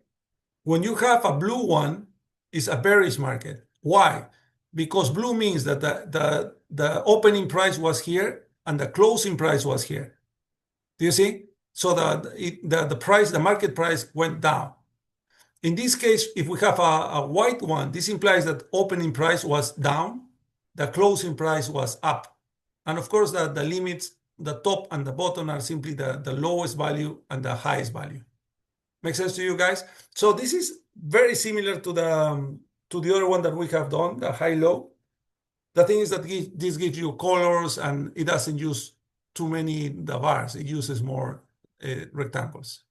When you have a blue one, it's a bearish market. Why? Because blue means that the opening price was here and the closing price was here. Do you see? So the market price went down. In this case, if we have a white one, this implies that opening price was down, the closing price was up. And of course, the limits, the top and the bottom are simply the lowest value and the highest value. Make sense to you guys? So this is very similar to the other one that we have done, the high-low. The thing is that this gives you colors and it doesn't use too many the bars. It uses more rectangles.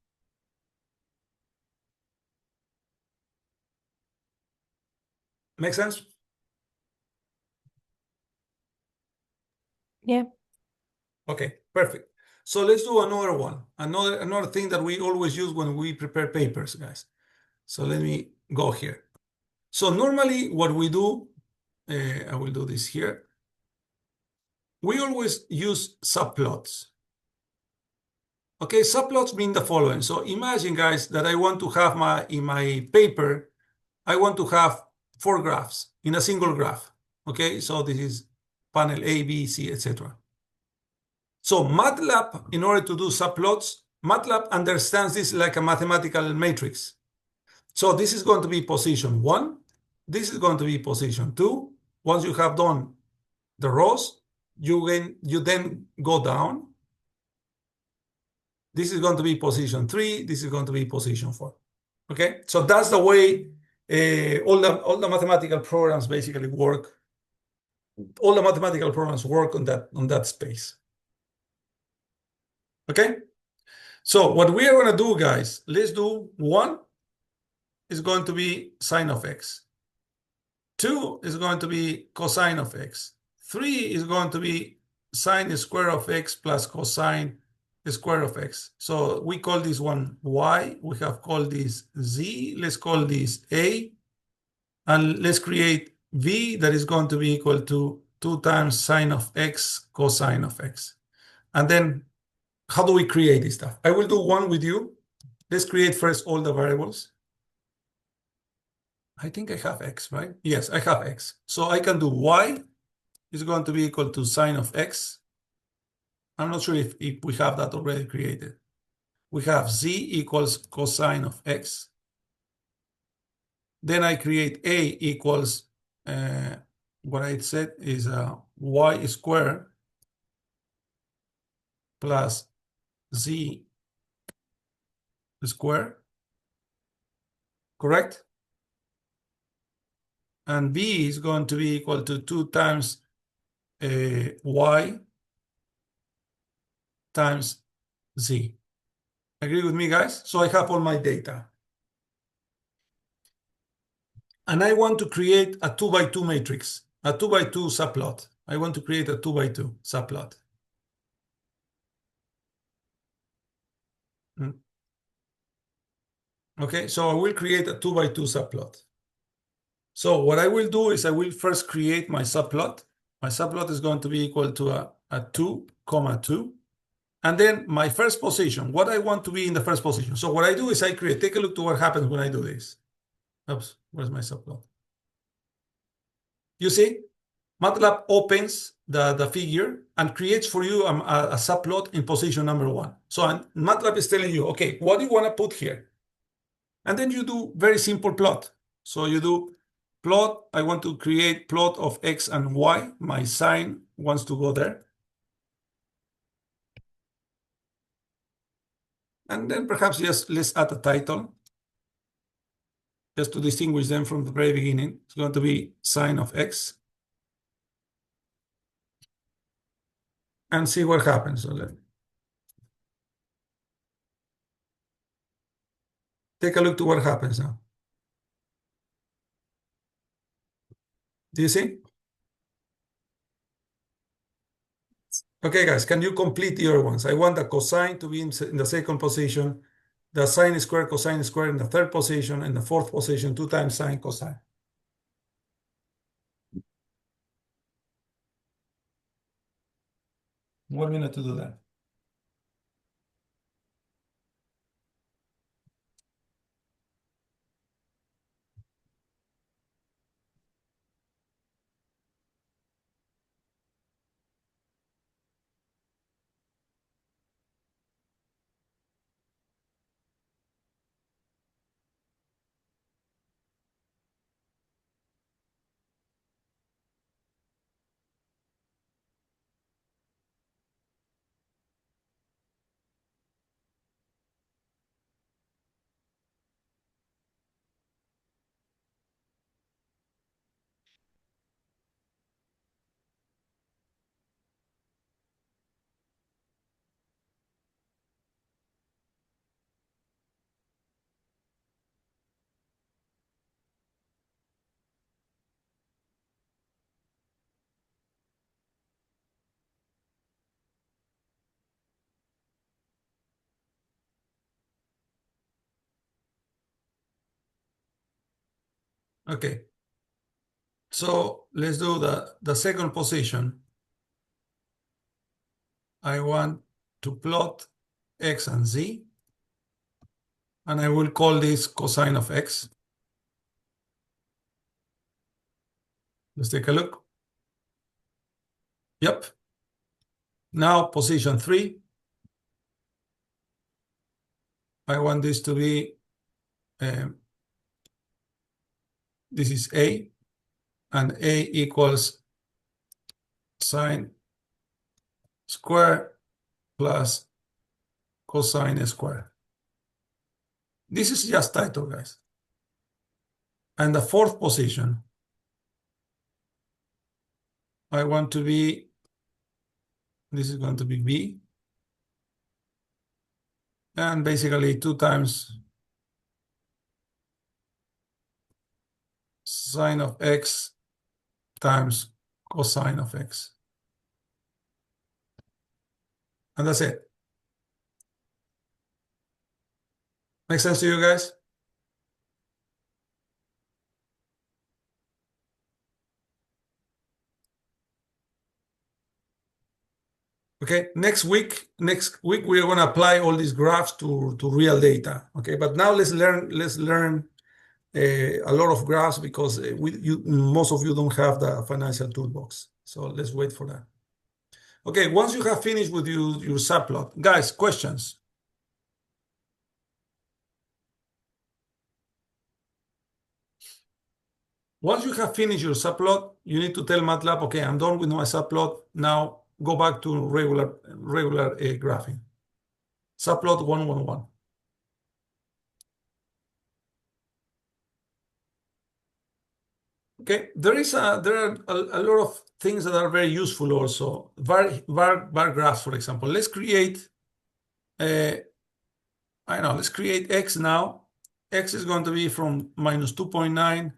Make sense? Yeah. Okay, perfect. So let's do another one. Another thing that we always use when we prepare papers, guys. So let me go here. So normally what we do, I will do this here. We always use subplots. Okay, subplots mean the following. So imagine, guys, that I want to have in my paper, I want to have 4 graphs in a single graph. Okay, so this is panel A, B, C, etc. So MATLAB, in order to do subplots, MATLAB understands this like a mathematical matrix. So this is going to be position 1. This is going to be position 2. Once you have done the rows, you then go down. This is going to be position 3. This is going to be position 4. Okay, so that's the way all the mathematical programs basically work. All the mathematical programs work on that space. Okay, so what we are going to do, guys, let's do 1 is going to be sine of x. 2 is going to be cosine of x. 3 is going to be sine square of x plus cosine square of x. So we call this one y. We have called this z. Let's call this a. And let's create v that is going to be equal to 2 times sine of x cosine of x. And then how do we create this stuff? I will do one with you. Let's create first all the variables. I think I have x, right? Yes, I have x. So I can do y is going to be equal to sine of x. I'm not sure if we have that already created. We have z equals cosine of x. Then I create a equals, what I said is y squared plus z squared, correct? And b is going to be equal to 2 times y times z. Agree with me, guys? So I have all my data. And I want to create a 2 by 2 matrix, a 2 by 2 subplot. I want to create a 2 by 2 subplot. Okay, so I will create a 2 by 2 subplot. So what I will do is I will first create my subplot. My subplot is going to be equal to a 2, 2. And then my first position, what I want to be in the first position. So what I do is I create, take a look to what happens when I do this. Oops, where's my subplot? You see, MATLAB opens the figure and creates for you a subplot in position number 1. So MATLAB is telling you, okay, what do you want to put here? And then you do very simple plot. So you do plot, I want to create plot of x and y. My sine wants to go there. And then perhaps just let's add a title, just to distinguish them from the very beginning. It's going to be sine of x. And see what happens. So take a look to what happens now. Do you see? Okay, guys, can you complete the other ones? I want the cosine to be in the second position, the sine square, cosine square in the third position, and the fourth position, 2 times sine, cosine. One minute to do that. Okay. So let's do the second position. I want to plot x and z, and I will call this cosine of x. Let's take a look. Yep. Now position 3. I want this to be, this is A, and A equals sine square plus cosine square. This is just title, guys. And the fourth position, I want to be, this is going to be B. And basically 2 times sine of x times cosine of x. And that's it. Make sense to you guys? Okay, next week we are going to apply all these graphs to real data. Okay, but now let's learn a lot of graphs because most of you don't have the financial toolbox. So let's wait for that. Okay, once you have finished with your subplot, guys, questions? Once you have finished your subplot, you need to tell MATLAB, okay, I'm done with my subplot. Now go back to regular graphing. Subplot 111. Okay, there are a lot of things that are very useful also. Bar graphs, for example. Let's create let's create x now. X is going to be from minus 2.9,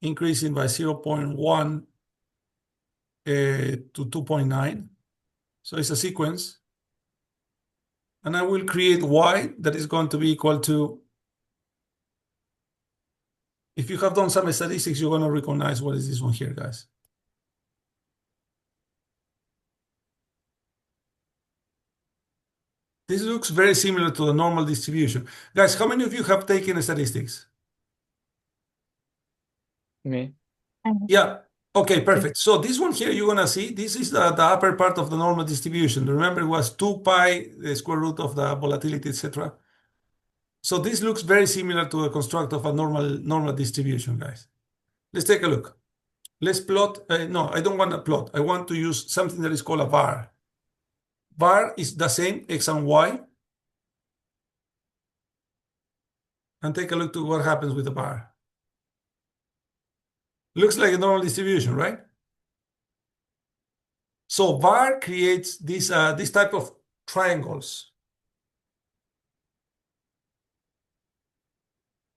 increasing by 0.1 to 2.9. So it's a sequence. And I will create y that is going to be equal to, if you have done some statistics, you're going to recognize what is this one here, guys. This looks very similar to the normal distribution. Guys, how many of you have taken statistics? Me. Yeah. Okay, perfect. So this one here, you're going to see, this is the upper part of the normal distribution. Remember, it was 2 pi, the square root of the volatility, etc. So this looks very similar to a construct of a normal distribution, guys. Let's take a look. Let's plot. No, I don't want to plot. I want to use something that is called a var. var is the same, x and y. And take a look to what happens with the var. Looks like a normal distribution, right? So var creates this type of triangles.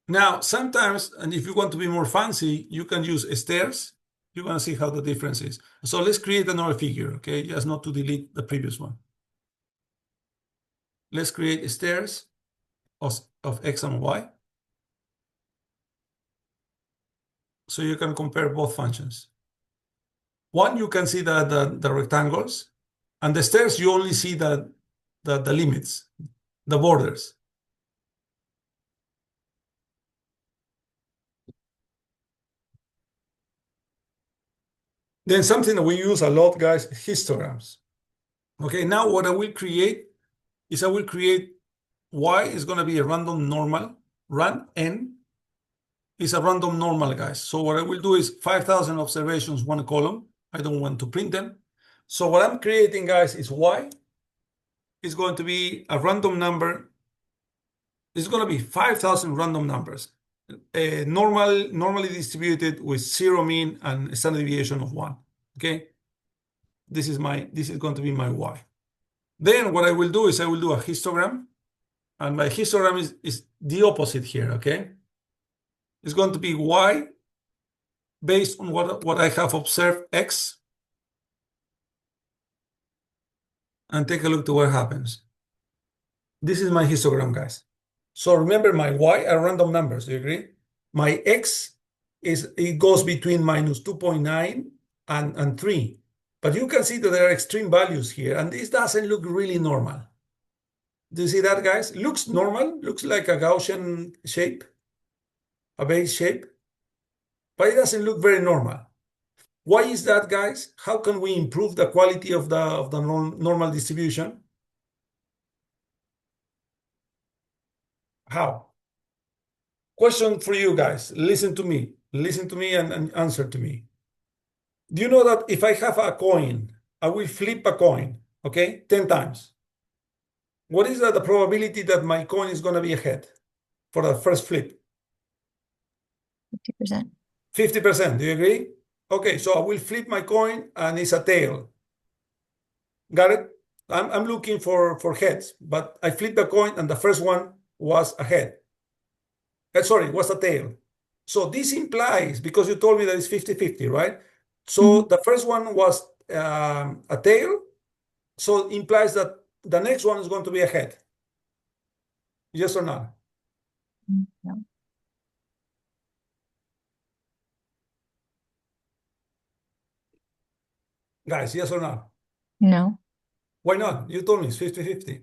Now, sometimes, and if you want to be more fancy, you can use stairs. You're going to see how the difference is. So let's create another figure, okay? Just not to delete the previous one. Let's create stairs of x and y. So you can compare both functions. One, you can see the rectangles, and the stairs, you only see the limits, the borders. Then something that we use a lot, guys, histograms. Okay, now what I will create is I will create y is going to be a random normal, run n is a random normal, guys. So what I will do is 5,000 observations, one column. I don't want to print them. So what I'm creating, guys, is y is going to be a random number. It's going to be 5,000 random numbers, normally distributed with 0 mean and standard deviation of 1. Okay, this is going to be my y. Then what I will do is I will do a histogram, and my histogram is the opposite here. Okay, it's going to be y based on what I have observed x, and take a look to what happens. This is my histogram, guys. So remember, my y are random numbers. Do you agree? My x it goes between minus 2.9 and 3. But you can see that there are extreme values here, and this doesn't look really normal. Do you see that, guys? Looks normal, looks like a Gaussian shape, a base shape, but it doesn't look very normal. Why is that, guys? How can we improve the quality of the normal distribution? How? Question for you guys. Listen to me. Listen to me and answer to me. Do you know that if I have a coin, I will flip a coin, okay, 10 times? What is the probability that my coin is going to be ahead for the first flip? 50%. 50%. Do you agree? Okay, so I will flip my coin and it's a tail. Got it? I'm looking for heads, but I flipped the coin and the first one was a head. Sorry, was a tail. So this implies, because you told me that it's 50-50, right? So the first one was a tail, so it implies that the next one is going to be a head. Yes or no? No. Guys, yes or no? No. Why not? You told me it's 50-50.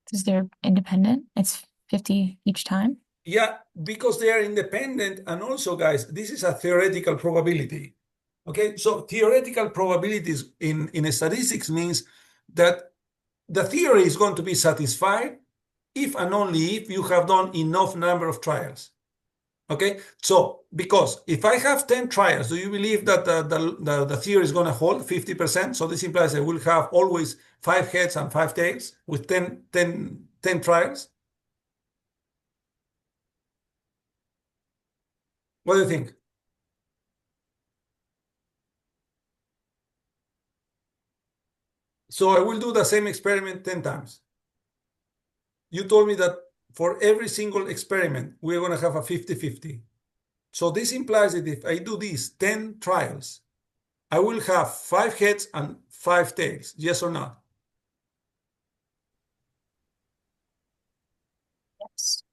Because they're independent. It's 50 each time. Yeah, because they are independent, and also, guys, this is a theoretical probability. Okay, so theoretical probabilities in statistics means that the theory is going to be satisfied if and only if you have done enough number of trials. Okay, so because if I have 10 trials, do you believe that the theory is going to hold 50%? So this implies I will have always 5 heads and 5 tails with 10 trials. What do you think? So I will do the same experiment 10 times. You told me that for every single experiment, we're going to have a 50-50. So this implies that if I do these 10 trials, I will have 5 heads and 5 tails. Yes or no? Yes.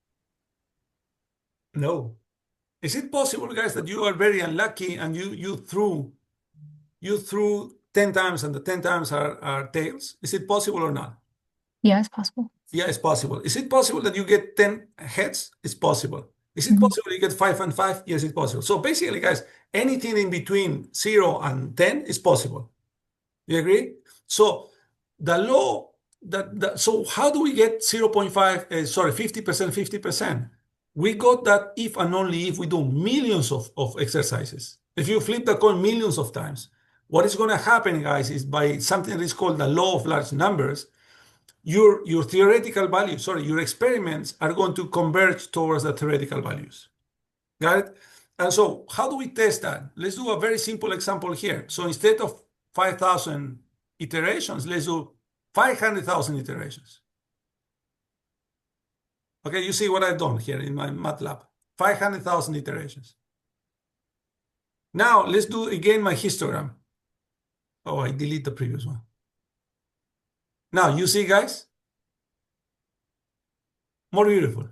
No. Is it possible, guys, that you are very unlucky and you threw 10 times and the 10 times are tails? Is it possible or not? Yeah, it's possible. Yeah, it's possible. Is it possible that you get 10 heads? It's possible. Is it possible you get 5 and 5? Yes, it's possible. So basically, guys, anything in between 0 and 10 is possible. You agree? So the law so how do we get 0.5, sorry, 50%, 50%? We got that if and only if we do millions of exercises. If you flip the coin millions of times, what is going to happen, guys, is by something that is called the law of large numbers, your theoretical values, sorry, your experiments are going to converge towards the theoretical values. Got it? And so how do we test that? Let's do a very simple example here. So instead of 5,000 iterations, let's do 500,000 iterations. Okay, you see what I've done here in my MATLAB. 500,000 iterations. Now let's do again my histogram. Oh, I delete the previous one. Now you see, guys? More beautiful.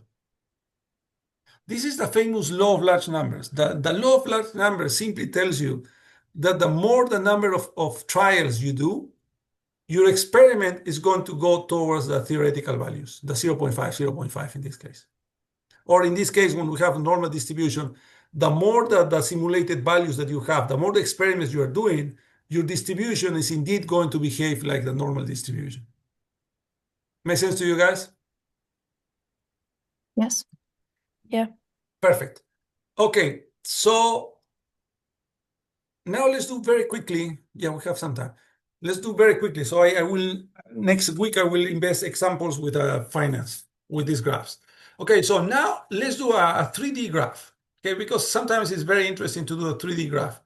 This is the famous law of large numbers. The law of large numbers simply tells you that the more the number of trials you do, your experiment is going to go towards the theoretical values, the 0.5, 0.5 in this case. Or in this case, when we have a normal distribution, the more the simulated values that you have, the more the experiments you are doing, your distribution is indeed going to behave like the normal distribution. Make sense to you guys? Yes. Yeah. Perfect. Okay, so now let's do very quickly. Yeah, we have some time. Let's do very quickly. So I will, next week, I will invest examples with finance, with these graphs. Okay, so now let's do a 3D graph. Okay, because sometimes it's very interesting to do a 3D graph.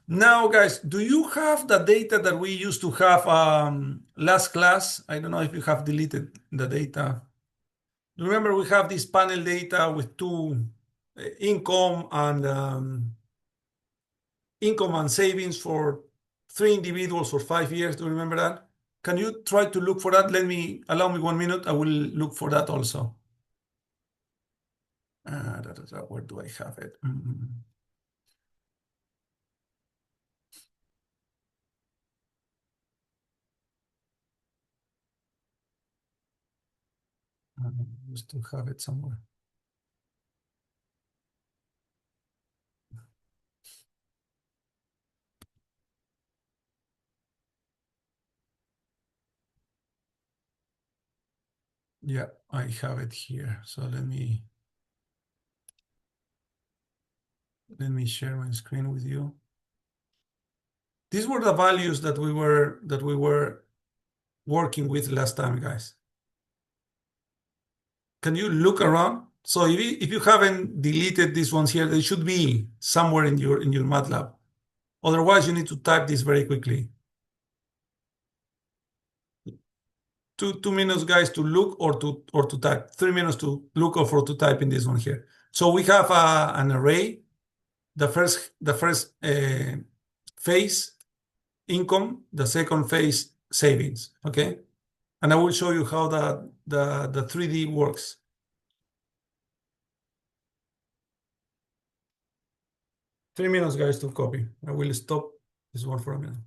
Now, guys, do you have the data that we used to have last class? I don't know if you have deleted the data. Remember, we have this panel data with two income and savings for 3 individuals for 5 years. Do you remember that? Can you try to look for that? Allow me 1 minute. I will look for that also. Where do I have it? Just to have it somewhere. Yeah, I have it here. So let me share my screen with you. These were the values that we were working with last time, guys. Can you look around? So if you haven't deleted these ones here, they should be somewhere in your MATLAB. Otherwise, you need to type this very quickly. 2 minutes, guys, to look or to type. 3 minutes to look or to type in this one here. So we have an array. The first phase income, the second phase savings. Okay, and I will show you how the 3D works. Three minutes, guys, to copy. I will stop this one for a minute.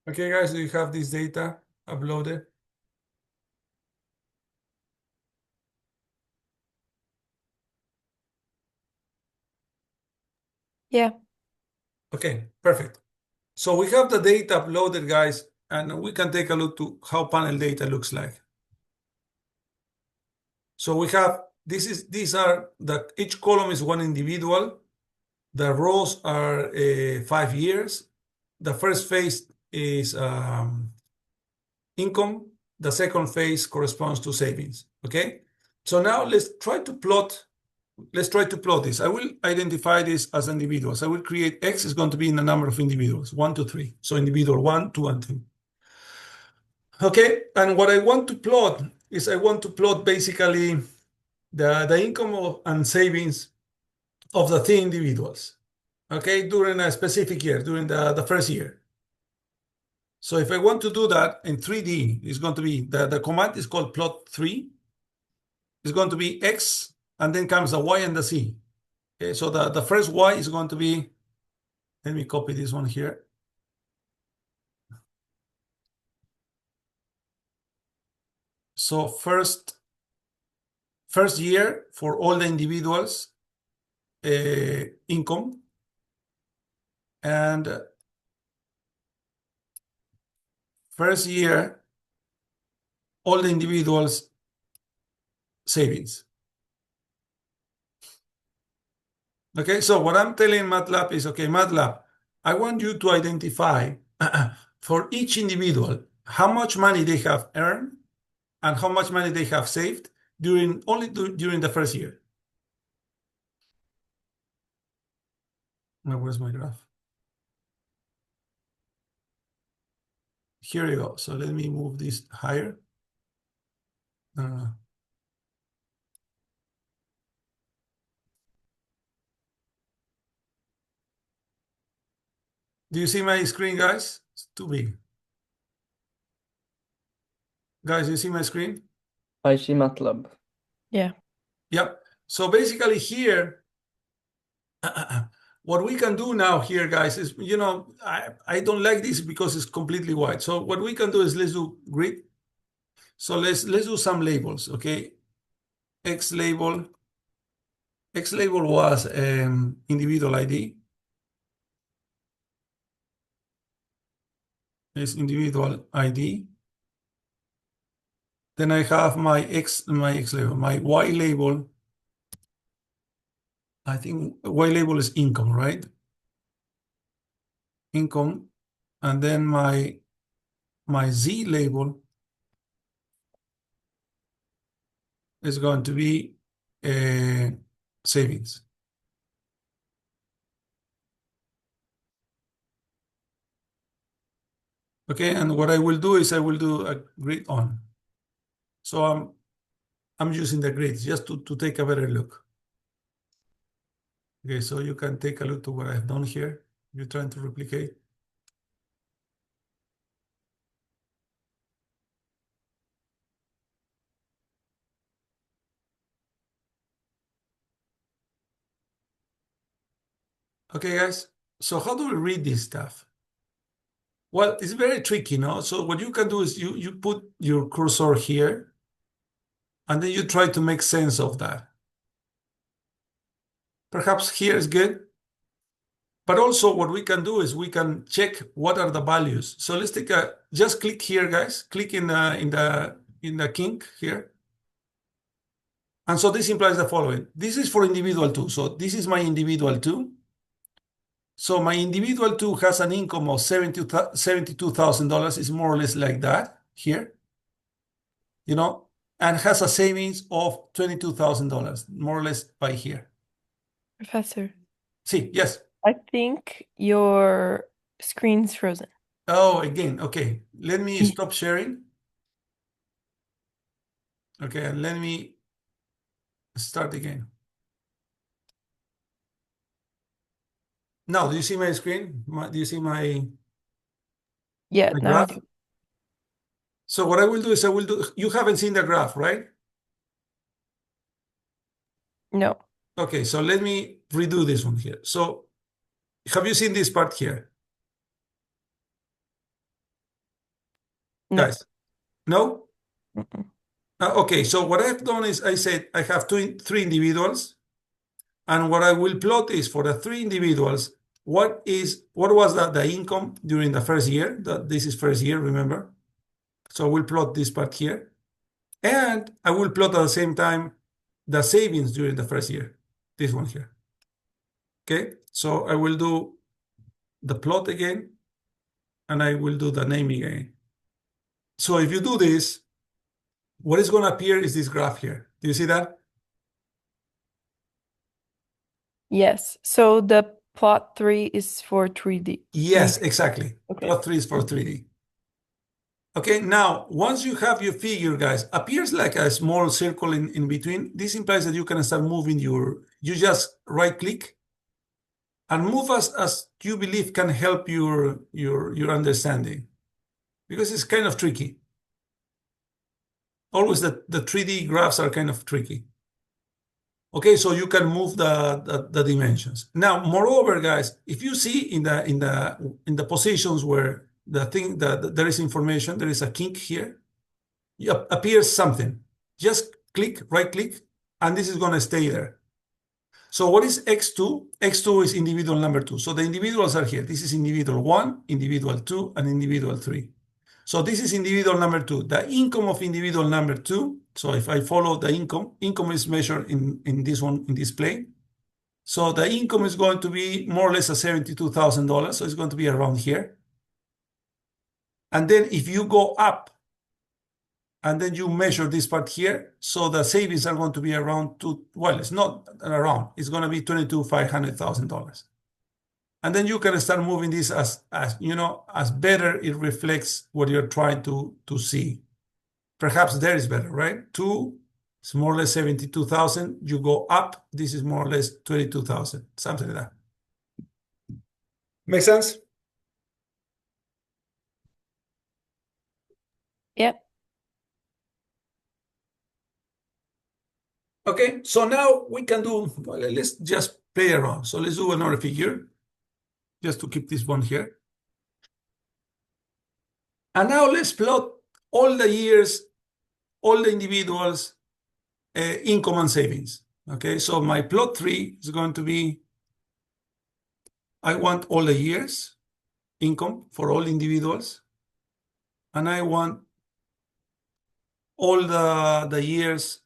Okay, guys, do you have this data uploaded? Yeah. Okay, perfect. So we have the data uploaded, guys, and we can take a look to how panel data looks like. So we have each column is one individual. The rows are 5 years. The first phase is income. The second phase corresponds to savings. Okay. So now let's try to plot this. I will identify this as individuals. I will create X is going to be in the number of individuals, 1 to 3. So individual 1, 2, and 3. Okay, and what I want to plot is I want to plot basically the income and savings of the 3 individuals, okay, during a specific year, during the first year. So if I want to do that in 3D, it's going to be, the command is called plot3. It's going to be X and then comes the Y and the Z. Okay, so the first Y is going to be, let me copy this one here. So first year for all the individuals, income, and first year all the individuals savings. Okay, so what I'm telling MATLAB is, okay, MATLAB, I want you to identify for each individual how much money they have earned and how much money they have saved during the first year. Now, where's my graph? Here you go. So let me move this higher. Do you see my screen, guys? It's too big. Guys, you see my screen? I see MATLAB. Yeah. Yep. So basically here, what we can do now here, guys, is, you know, I don't like this because it's completely white. So what we can do is let's do grid. So let's do some labels, okay? X label was individual ID. It's individual ID. Then I have my X label, my Y label. I think Y label is income, right? Income. And then my Z label is going to be savings. Okay, and what I will do is I will do a grid on. So I'm using the grids just to take a better look. Okay, so you can take a look to what I've done here. You're trying to replicate. Okay, guys, so how do we read this stuff? Well, it's very tricky, no? So what you can do is you put your cursor here, and then you try to make sense of that. Perhaps here is good. But also what we can do is we can check what are the values. So let's take just click here, guys. Click in the kink here. And so this implies the following. This is for individual 2. So this is my individual 2. So my individual 2 has an income of $72,000. It's more or less like that here, you know, and has a savings of $22,000, more or less by here. Professor, See, yes. I think your screen's frozen. Oh, again, okay. Let me stop sharing. Okay, and let me start again. Now, do you see my screen? Do you see my Yeah, now I graph? do. So what I will do is you haven't seen the graph, right? No. Okay, so let me redo this one here. So have you seen this part here? No. Guys, no? Mm-mm. Okay, so what I've done is I said I have three individuals, and what I will plot is for the 3 individuals, what was the income during the first year? This is first year, remember? So we'll plot this part here. And I will plot at the same time the savings during the first year, this one here. Okay, so I will do the plot again, and I will do the naming again. So if you do this, what is going to appear is this graph here. Do you see that? Yes. So the plot 3 is for 3D. Yes, exactly. Okay. Plot 3 is for 3D. Okay, now, once you have your figure, guys, appears like a small circle in between. This implies that you can start moving you just right-click and move as you believe can help your understanding, because it's kind of tricky. Always the 3D graphs are kind of tricky. Okay, so you can move the dimensions. Now, moreover, guys, if you see in the positions where there is information, there is a kink here, appears something. Just click, right click, and this is going to stay there. So what is X2? X2 is individual number 2. So the individuals are here. This is individual 1, individual 2, and individual 3. So this is individual number 2. The income of individual number 2. So if I follow the income is measured in this one, in this plane. So the income is going to be more or less a $72,000. So it's going to be around here. And then if you go up, and then you measure this part here, so the savings are going to be around well, it's not around, it's going to be $22,500,000. And then you can start moving this as better it reflects what you're trying to see. Perhaps there is better, right? 2 is more or less 72,000. You go up, this is more or less 22,000, something like that. Make sense? Yep. Okay, so now we can do, well, let's just play around. So let's do another figure, just to keep this one here. And now let's plot all the years, all the individuals, income and savings. Okay, so my plot 3 is going to be, I want all the years, income for all individuals, and I want all the years,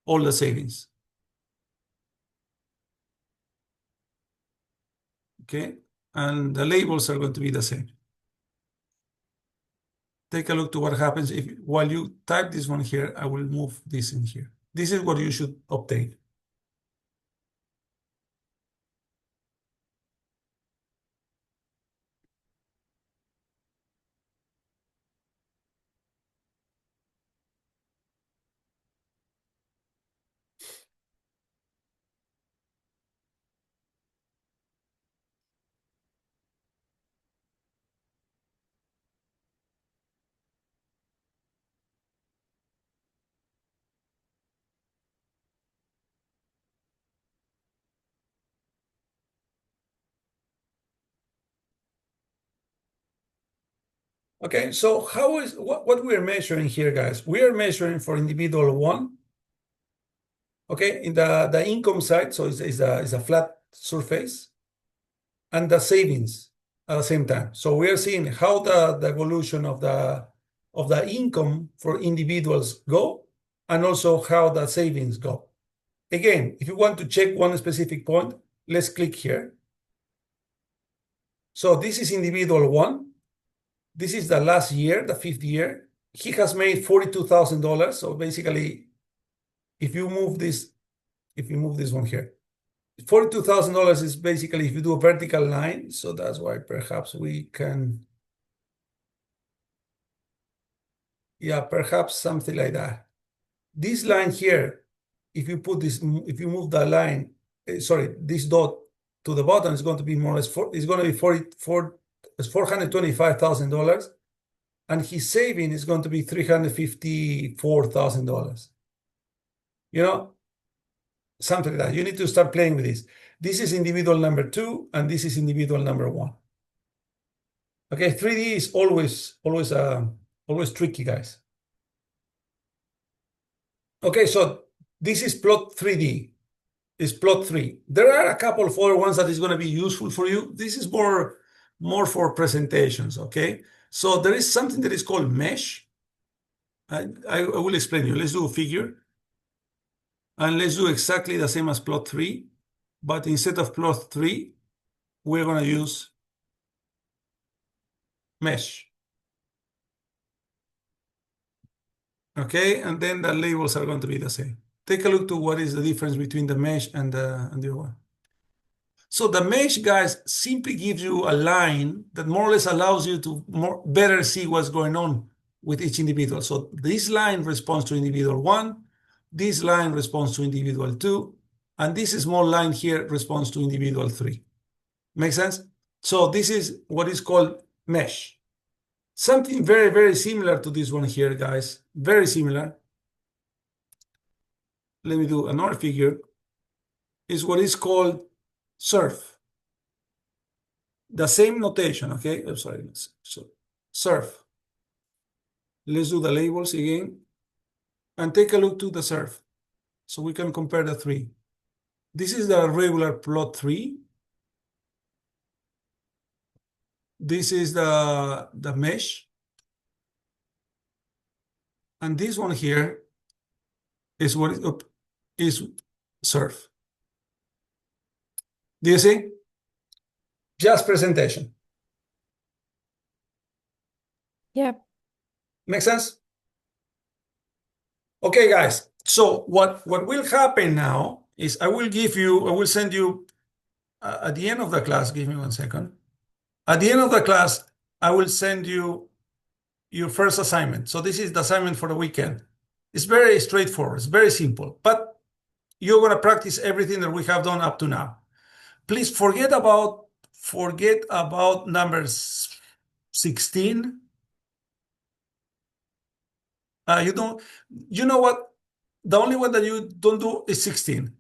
all the savings. Okay, and the labels are going to be the same. Take a look to what happens if, while you type this one here, I will move this in here. This is what you should obtain. Okay, so what we are measuring here, guys? We are measuring for individual 1. Okay, in the income side, so it's a flat surface, and the savings at the same time. So we are seeing how the evolution of the income for individuals go, and also how the savings go. Again, if you want to check one specific point, let's click here. So this is individual 1. This is the last year, the 5th year. He has made $42,000. So basically, if you move this one here, $42,000 is basically if you do a vertical line. So that's why perhaps we can, yeah, perhaps something like that. This line here, if you put this, if you move the line, this dot to the bottom, is going to be more or less it's going to be $425,000, and his saving is going to be $354,000. Something like that. You need to start playing with this. This is individual number 2, and this is individual number 1. Okay, 3D is always tricky, guys. Okay, so this is plot 3D. Is plot 3. There are a couple of other ones that is going to be useful for you. This is more for presentations, okay? So there is something that is called mesh. I will explain you. Let's do a figure. And let's do exactly the same as plot 3. But instead of plot 3, we're going to use mesh. Okay, and then the labels are going to be the same. Take a look to what is the difference between the mesh and the other one. So the mesh, guys, simply gives you a line that more or less allows you to better see what's going on with each individual. So this line responds to individual 1, this line responds to individual 2, and this small line here responds to individual 3. Make sense? So this is what is called mesh. Something very, very similar to this one here, guys. Very similar. Let me do another figure. is what is called surf. The same notation, okay? I'm sorry. So surf. Let's do the labels again and take a look to the surf so we can compare the three. This is the regular plot 3. This is the mesh. And this one here is what is surf. Do you see? Just presentation. Yep. Make sense? Okay, guys. So what will happen now is I will send you at the end of the class, give me 1 second. At the end of the class, I will send you your first assignment. So this is the assignment for the weekend. It's very straightforward. It's very simple, but you're going to practice everything that we have done up to now. Please forget about numbers 16. You know what? The only one that you don't do is 16.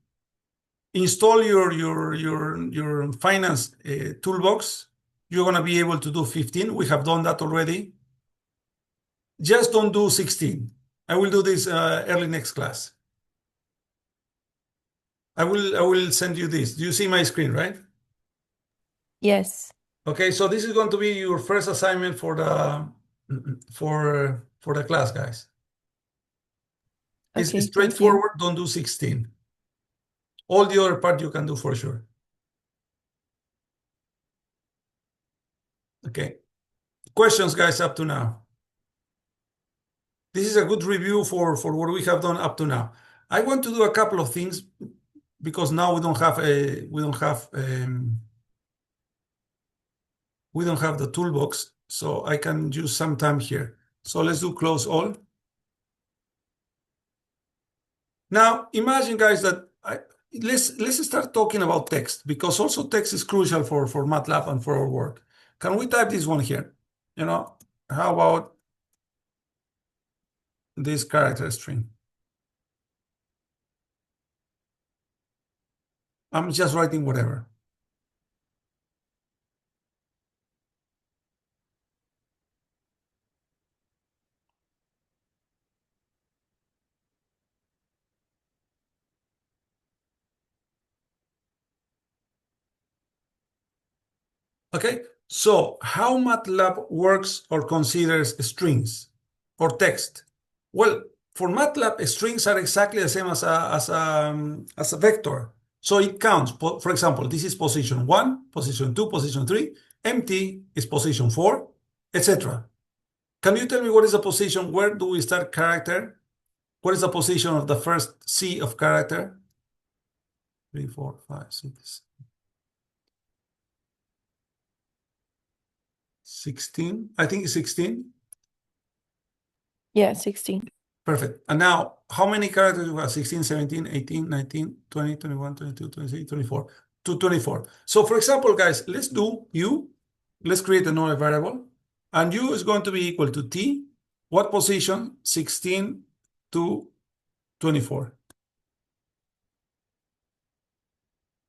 Install your finance toolbox. You're going to be able to do 15. We have done that already. Just don't do 16. I will do this early next class. I will send you this. Do you see my screen, right? Yes. Okay, so this is going to be your first assignment for the class, guys. It's Okay, thank you. straightforward. Don't do 16. All the other part you can do for sure. Okay. Questions, guys, up to now? This is a good review for what we have done up to now. I want to do a couple of things because now we don't have the toolbox, so I can use some time here. So let's do close all. Now imagine, guys, that let's start talking about text, because also text is crucial for MATLAB and for our work. Can we type this one here? How about this character string? I'm just writing whatever. Okay, so how MATLAB works or considers strings or text? Well, for MATLAB, strings are exactly the same as a vector. So it counts. For example, this is position 1, position 2, position 3. Empty is position 4, etc. Can you tell me what is the position? Where do we start character? What is the position of the first C of character? 3, 4, 5, 6. 16. I think it's 16. Yeah, 16. Perfect. And now, how many characters do we have? 16, 17, 18, 19, 20, 21, 22, 23, 24. To 24. So for example, guys, let's do U. Let's create another variable. And U is going to be equal to T. What position? 16 to 24.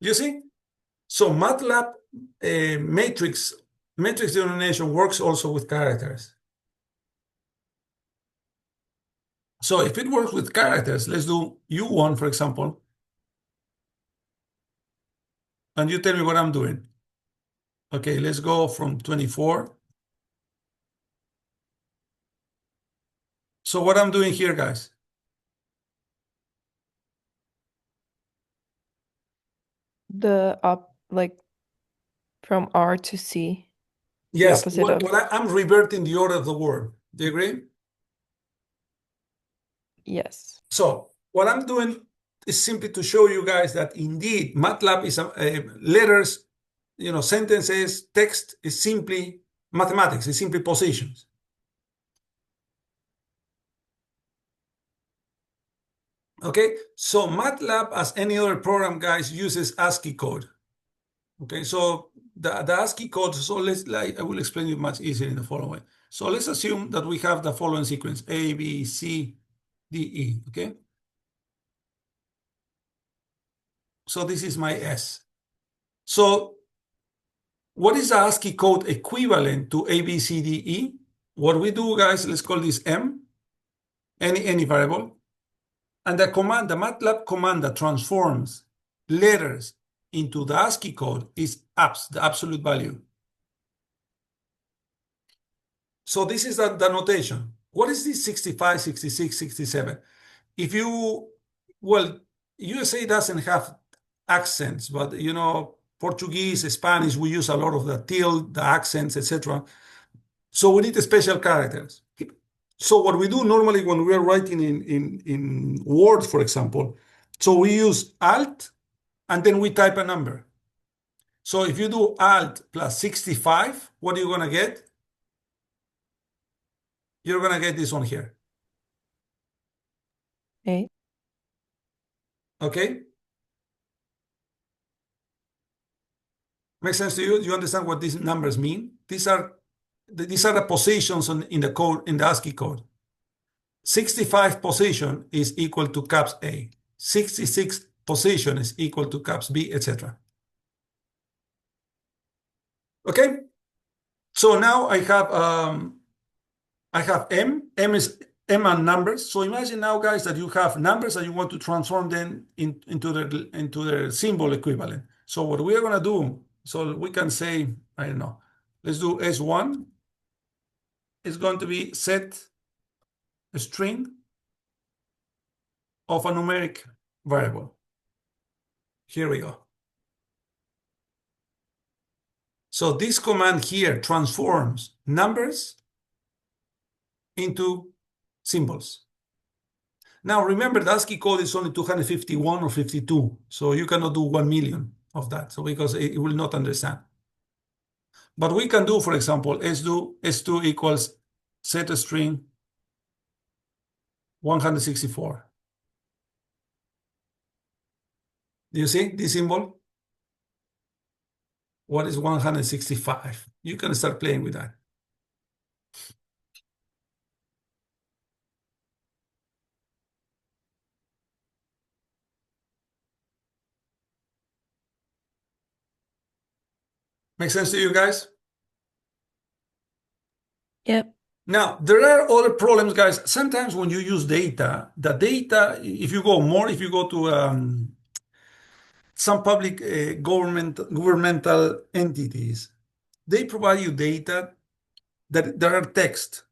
You see? So MATLAB matrix denomination works also with characters. So if it works with characters, let's do U1, for example. And you tell me what I'm doing. Okay, let's go from 24. So what I'm doing here, guys. The like from R to C. Yes, opposite of- I'm reverting the order of the word. Do you agree? Yes. So what I'm doing is simply to show you guys that indeed MATLAB is letters, sentences, text is simply mathematics, it's simply positions. Okay, so MATLAB, as any other program, guys, uses ASCII code. Okay, so the ASCII code, so I will explain it much easier in the following way. So let's assume that we have the following sequence: A, B, C, D, E, okay? So this is my S. So what is the ASCII code equivalent to A, B, C, D, E? What we do, guys, let's call this M, any variable. And the command, the MATLAB command that transforms letters into the ASCII code is abs, the absolute value. So this is the notation. What is this 65, 66, 67? If you, well, USA doesn't have accents, but you know, Portuguese, Spanish, we use a lot of the tilde, the accents, etc. So we need special characters. So what we do normally when we are writing in Word, for example, so we use Alt and then we type a number. So if you do Alt plus 65, what are you going to get? You're going to get this one here. Okay. Okay? Makes sense to you? You understand what these numbers mean? These are the positions in the code, in the ASCII code. 65 position is equal to caps A. 66 position is equal to caps B, etc. Okay? So now I have M. M is M and numbers. So imagine now, guys, that you have numbers and you want to transform them into their symbol equivalent. So what we are going to do, so we can say, I don't know, let's do S1 is going to be set a string of a numeric variable. Here we go. So this command here transforms numbers into symbols. Now remember, the ASCII code is only 251 or 52, so you cannot do 1 million of that, so because it will not understand. But we can do, for example, S2 equals set a string 164. Do you see this symbol? What is 165? You can start playing with that. Make sense to you guys? Yep. Now, there are other problems, guys. Sometimes when you use data, the data, if you go to some public governmental entities, they provide you data that there are text,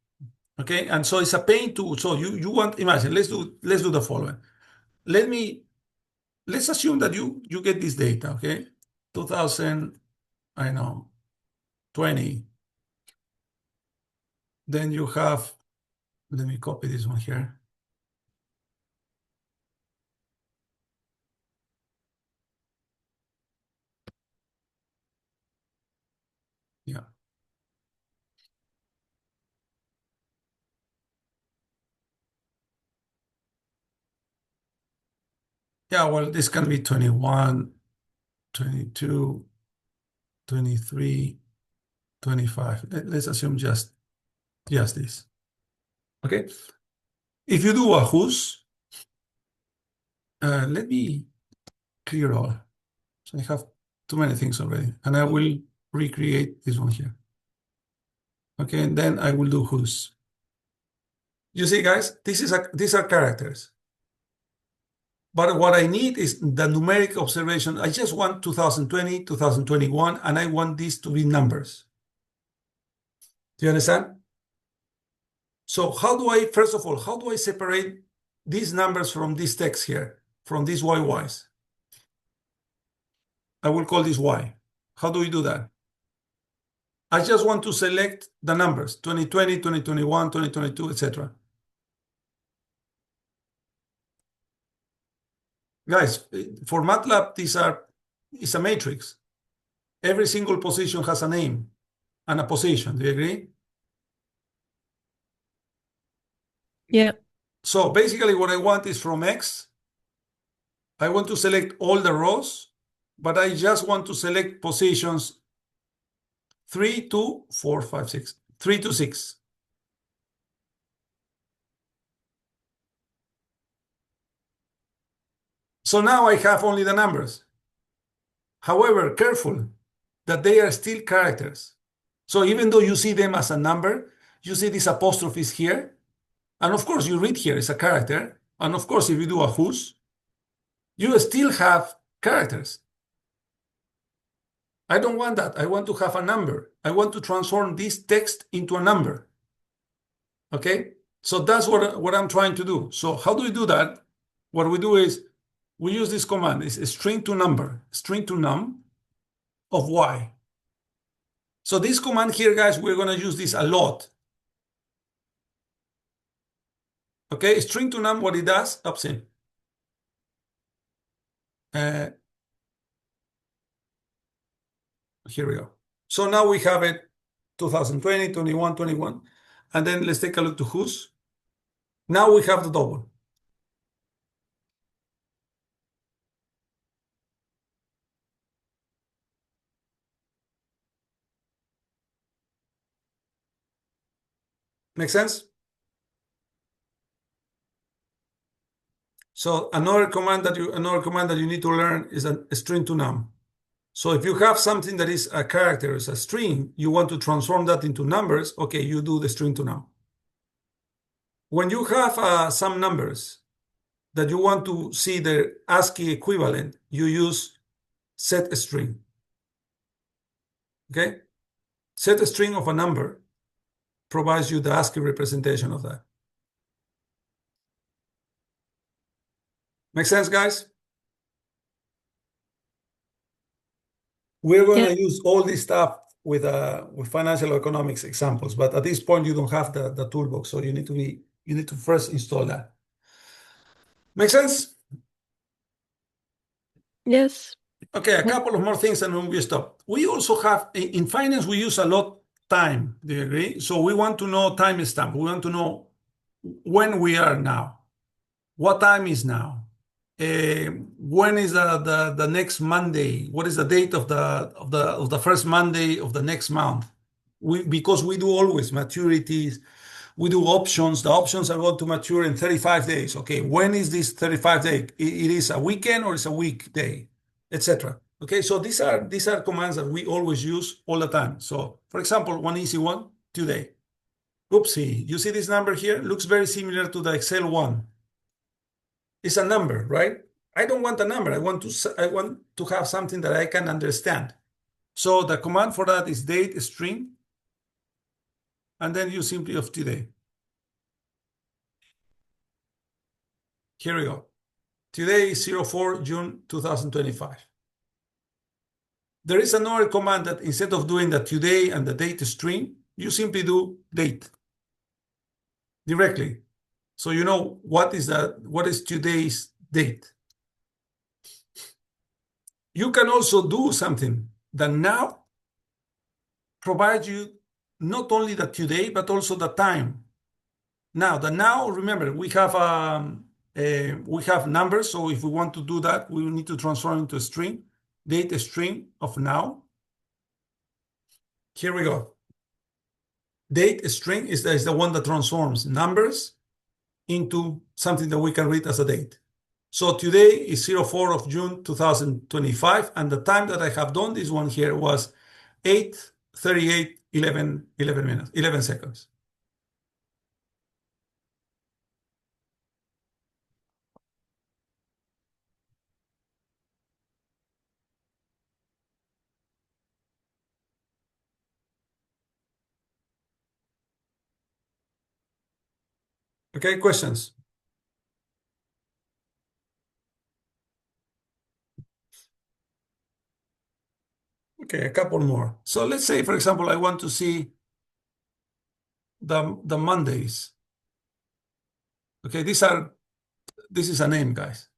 okay? And so it's a pain to, so you want, imagine, let's do the following. Let's assume that you get this data, okay? 2000, I know, 20. Then you have, let me copy this one here. Yeah. Yeah, well, this can be 21, 22, 23, 25. Let's assume just this. Okay. If you do a whos, let me clear all. So I have too many things already, and I will recreate this one here. Okay, and then I will do whos. You see, guys, these are characters. But what I need is the numeric observation. I just want 2020, 2021, and I want these to be numbers. Do you understand? So first of all, how do I separate these numbers from this text here, from these YYs? I will call this Y. How do we do that? I just want to select the numbers, 2020, 2021, 2022, etc. Guys, for MATLAB, it's a matrix. Every single position has a name and a position. Do you agree? Yeah. So basically what I want is from X, I want to select all the rows, but I just want to select positions 3 to 4, 5, 6, 3 to 6. So now I have only the numbers. However, careful that they are still characters. So even though you see them as a number, you see these apostrophes here. And of course, you read here is a character. And of course, if you do a whose, you still have characters. I don't want that. I want to have a number. I want to transform this text into a number. Okay? So that's what I'm trying to do. So how do we do that? What we do is we use this command. It's a string to number, string to num of y. So this command here, guys, we're going to use this a lot. Okay? String to num, what it does, ups in. Here we go. So now we have it 2020, 21, 21. And then let's take a look to whose. Now we have the double. Make sense? So another command that you need to learn is a string to num. So if you have something that is a character, is a string, you want to transform that into numbers, okay, you do the string to num. When you have some numbers that you want to see their ASCII equivalent, you use set string. Okay? Set a string of a number provides you the ASCII representation of that. Make sense, guys? We're going to use all this stuff with financial economics examples, but at this point you don't have the toolbox, so you need to first install that. Make sense? Yes. Okay, a couple of more things and then we stop. We also have in finance we use a lot time. Do you agree? So we want to know timestamp. We want to know when we are now. What time is now? When is the next Monday? What is the date of the first Monday of the next month? Because we do always maturities, we do options. The options are going to mature in 35 days. Okay, when is this 35 day? It is a weekend or it's a weekday, etc. Okay, so these are commands that we always use all the time. So, for example, one easy one today. Oopsie, you see this number here? Looks very similar to the Excel one. It's a number, right? I don't want a number. I want to have something that I can understand. So the command for that is date string, and then you simply of today. Here we go. Today is 04 June 2025. There is another command that instead of doing the today and the date string, you simply do date directly. So you know what is today's date. You can also do something that now provides you not only the today, but also the time. Now, remember, we have numbers. So if we want to do that, we will need to transform into a string, date string of now. Here we go. Date string is the one that transforms numbers into something that we can read as a date. So today is 04 of June 2025, and the time that I have done this one here was 8:38, 11 seconds. Okay, questions? Okay, a couple more. So let's say, for example, I want to see the Mondays. Okay, this is a name, guys.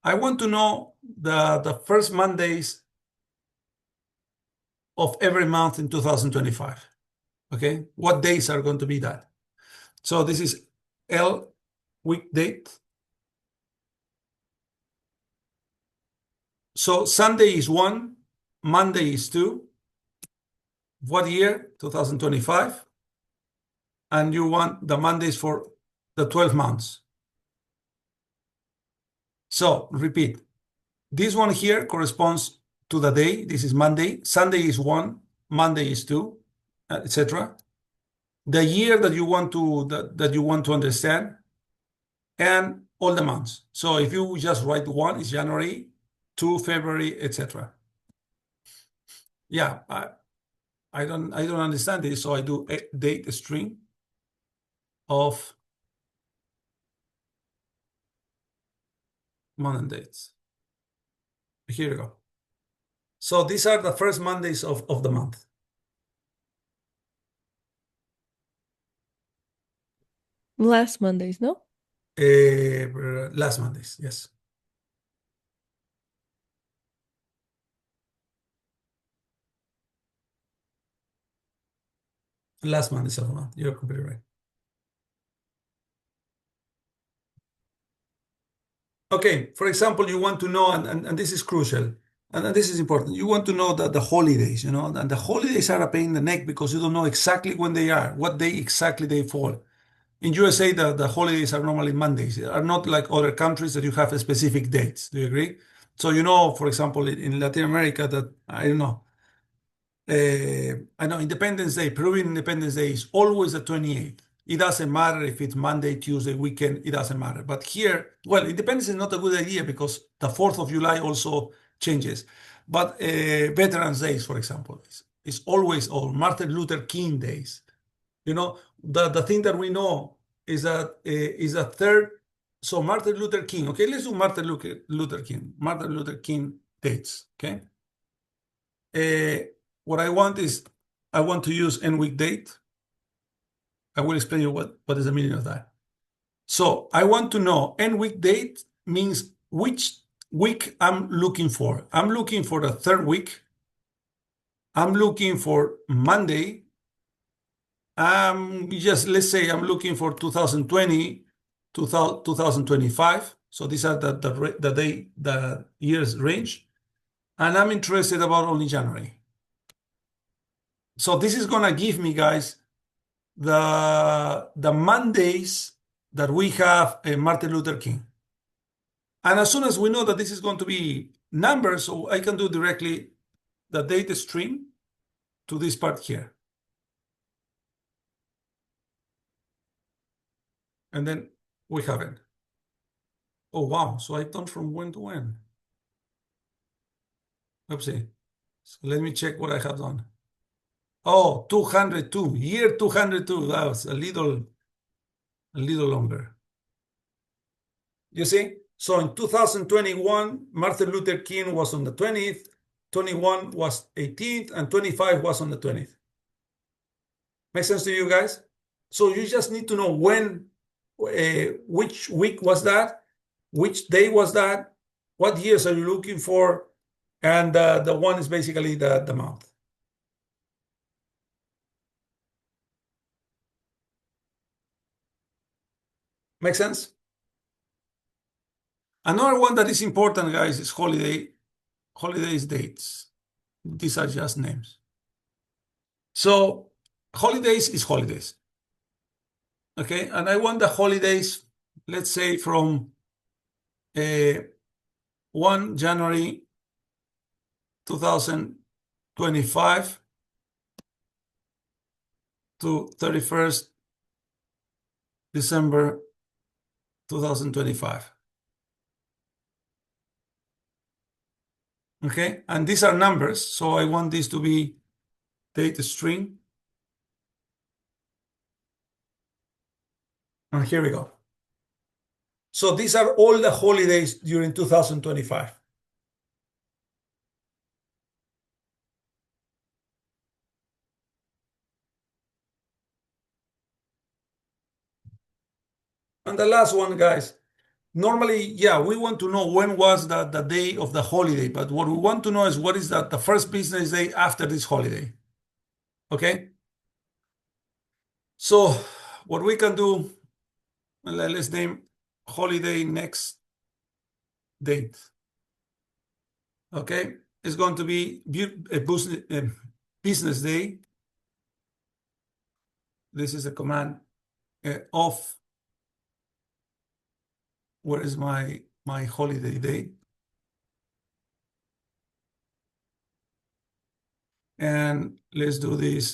I want to know the first Mondays of every month in 2025. Okay, what days are going to be that? So this is L week date. So Sunday is 1, Monday is 2. What year? 2025. And you want the Mondays for the 12 months. So repeat. This one here corresponds to the day. This is Monday. Sunday is 1. Monday is 2, etc. The year that you want to understand, and all the months. So if you just write 1 is January, 2 February, etc. Yeah, I don't understand this, so I do a date string of month and dates. Here we go. So these are the first Mondays of the month. Last Mondays, no? Last Mondays, yes. Last Mondays of the month. You're completely right. Okay, for example, you want to know, and this is crucial, and this is important. You want to know that the holidays, and the holidays are a pain in the neck because you don't know exactly when they are, what day exactly they fall. In USA, the holidays are normally Mondays. They are not like other countries that you have specific dates. Do you agree? So for example, in Latin America, that I don't know. I know Independence Day, Peruvian Independence Day is always the 28th. It doesn't matter if it's Monday, Tuesday, weekend, it doesn't matter. But here, well, independence is not a good idea because the 4th of July also changes. But Veterans Days, for example, is always, or Martin Luther King Days. The thing that we know is that is a third. So Martin Luther King. Okay, let's do Martin Luther King dates. Okay. What I want is I want to use end week date. I will explain you what is the meaning of that. So I want to know end week date means which week I'm looking for. I'm looking for the third week. I'm looking for Monday. Let's say I'm looking for 2020 to 2025. So these are the years range. And I'm interested about only January. So this is gonna give me, guys, the Mondays that we have Martin Luther King. And as soon as we know that this is going to be numbers, so I can do directly the data stream to this part here. And then we have it. Oh, wow. So I've done from when to when. Oopsie. So let me check what I have done. Oh, 202. Year 202. That was a little longer. You see? So in 2021, Martin Luther King was on the 20th, 21 was 18th, and 25 was on the 20th. Make sense to you guys? So you just need to know when, which week was that, which day was that, what years are you looking for, and the one is basically the month. Make sense? Another one that is important, guys, is holidays dates. These are just names. So holidays is holidays. Okay, and I want the holidays, let's say from 1 January 2025 to 31st December 2025. Okay, and these are numbers, so I want this to be data string. And here we go. So these are all the holidays during 2025. And the last one, guys, normally, yeah, we want to know when was the day of the holiday, but what we want to know is what is the first business day after this holiday. Okay? So what we can do, let's name holiday next date. Okay? It's going to be a business day. This is a command of, where is my holiday day? And let's do this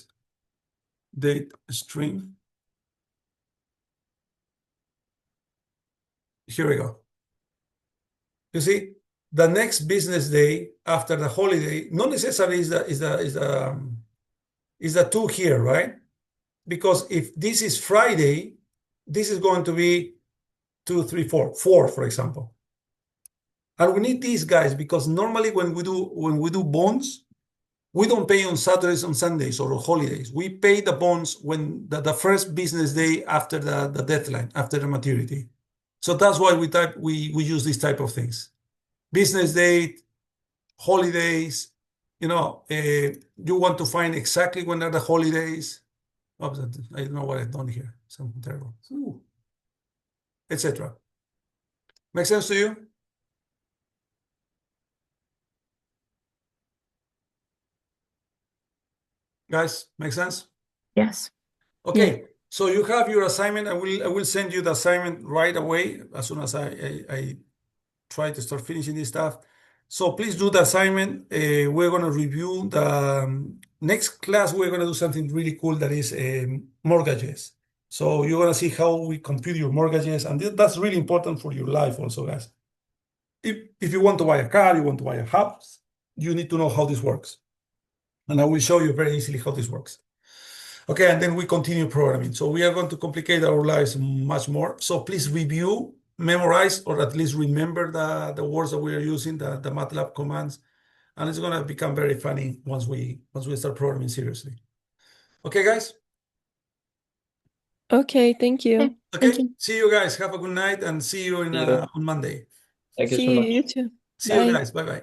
date string. Here we go. You see, the next business day after the holiday, not necessarily is the 2 here, right? Because if this is Friday, this is going to be 2, 3, 4, 4, for example. And we need these guys because normally when we do bonds, we don't pay on Saturdays, on Sundays, or holidays. We pay the bonds when the first business day after the deadline, after the maturity. So that's why we use this type of things. Business date, holidays, you want to find exactly when are the holidays. Oops, I don't know what I've done here. Something terrible. Etc. Make sense to you? Guys, make sense? Yes. Okay, so you have your assignment. I will send you the assignment right away as soon as I try to start finishing this stuff. So please do the assignment. We're going to review the next class. We're going to do something really cool that is mortgages. So you're going to see how we compute your mortgages, and that's really important for your life also, guys. If you want to buy a car, you want to buy a house, you need to know how this works. And I will show you very easily how this works. Okay, and then we continue programming. So we are going to complicate our lives much more. So please review, memorize, or at least remember the words that we are using, the MATLAB commands. And it's going to become very funny once we start programming seriously. Okay, guys? Okay, thank you. Okay. Okay, Thank you. see you guys. Have a good night and see you See you. on Monday. Thank you so See much. you too. See you Bye. guys. Bye-bye.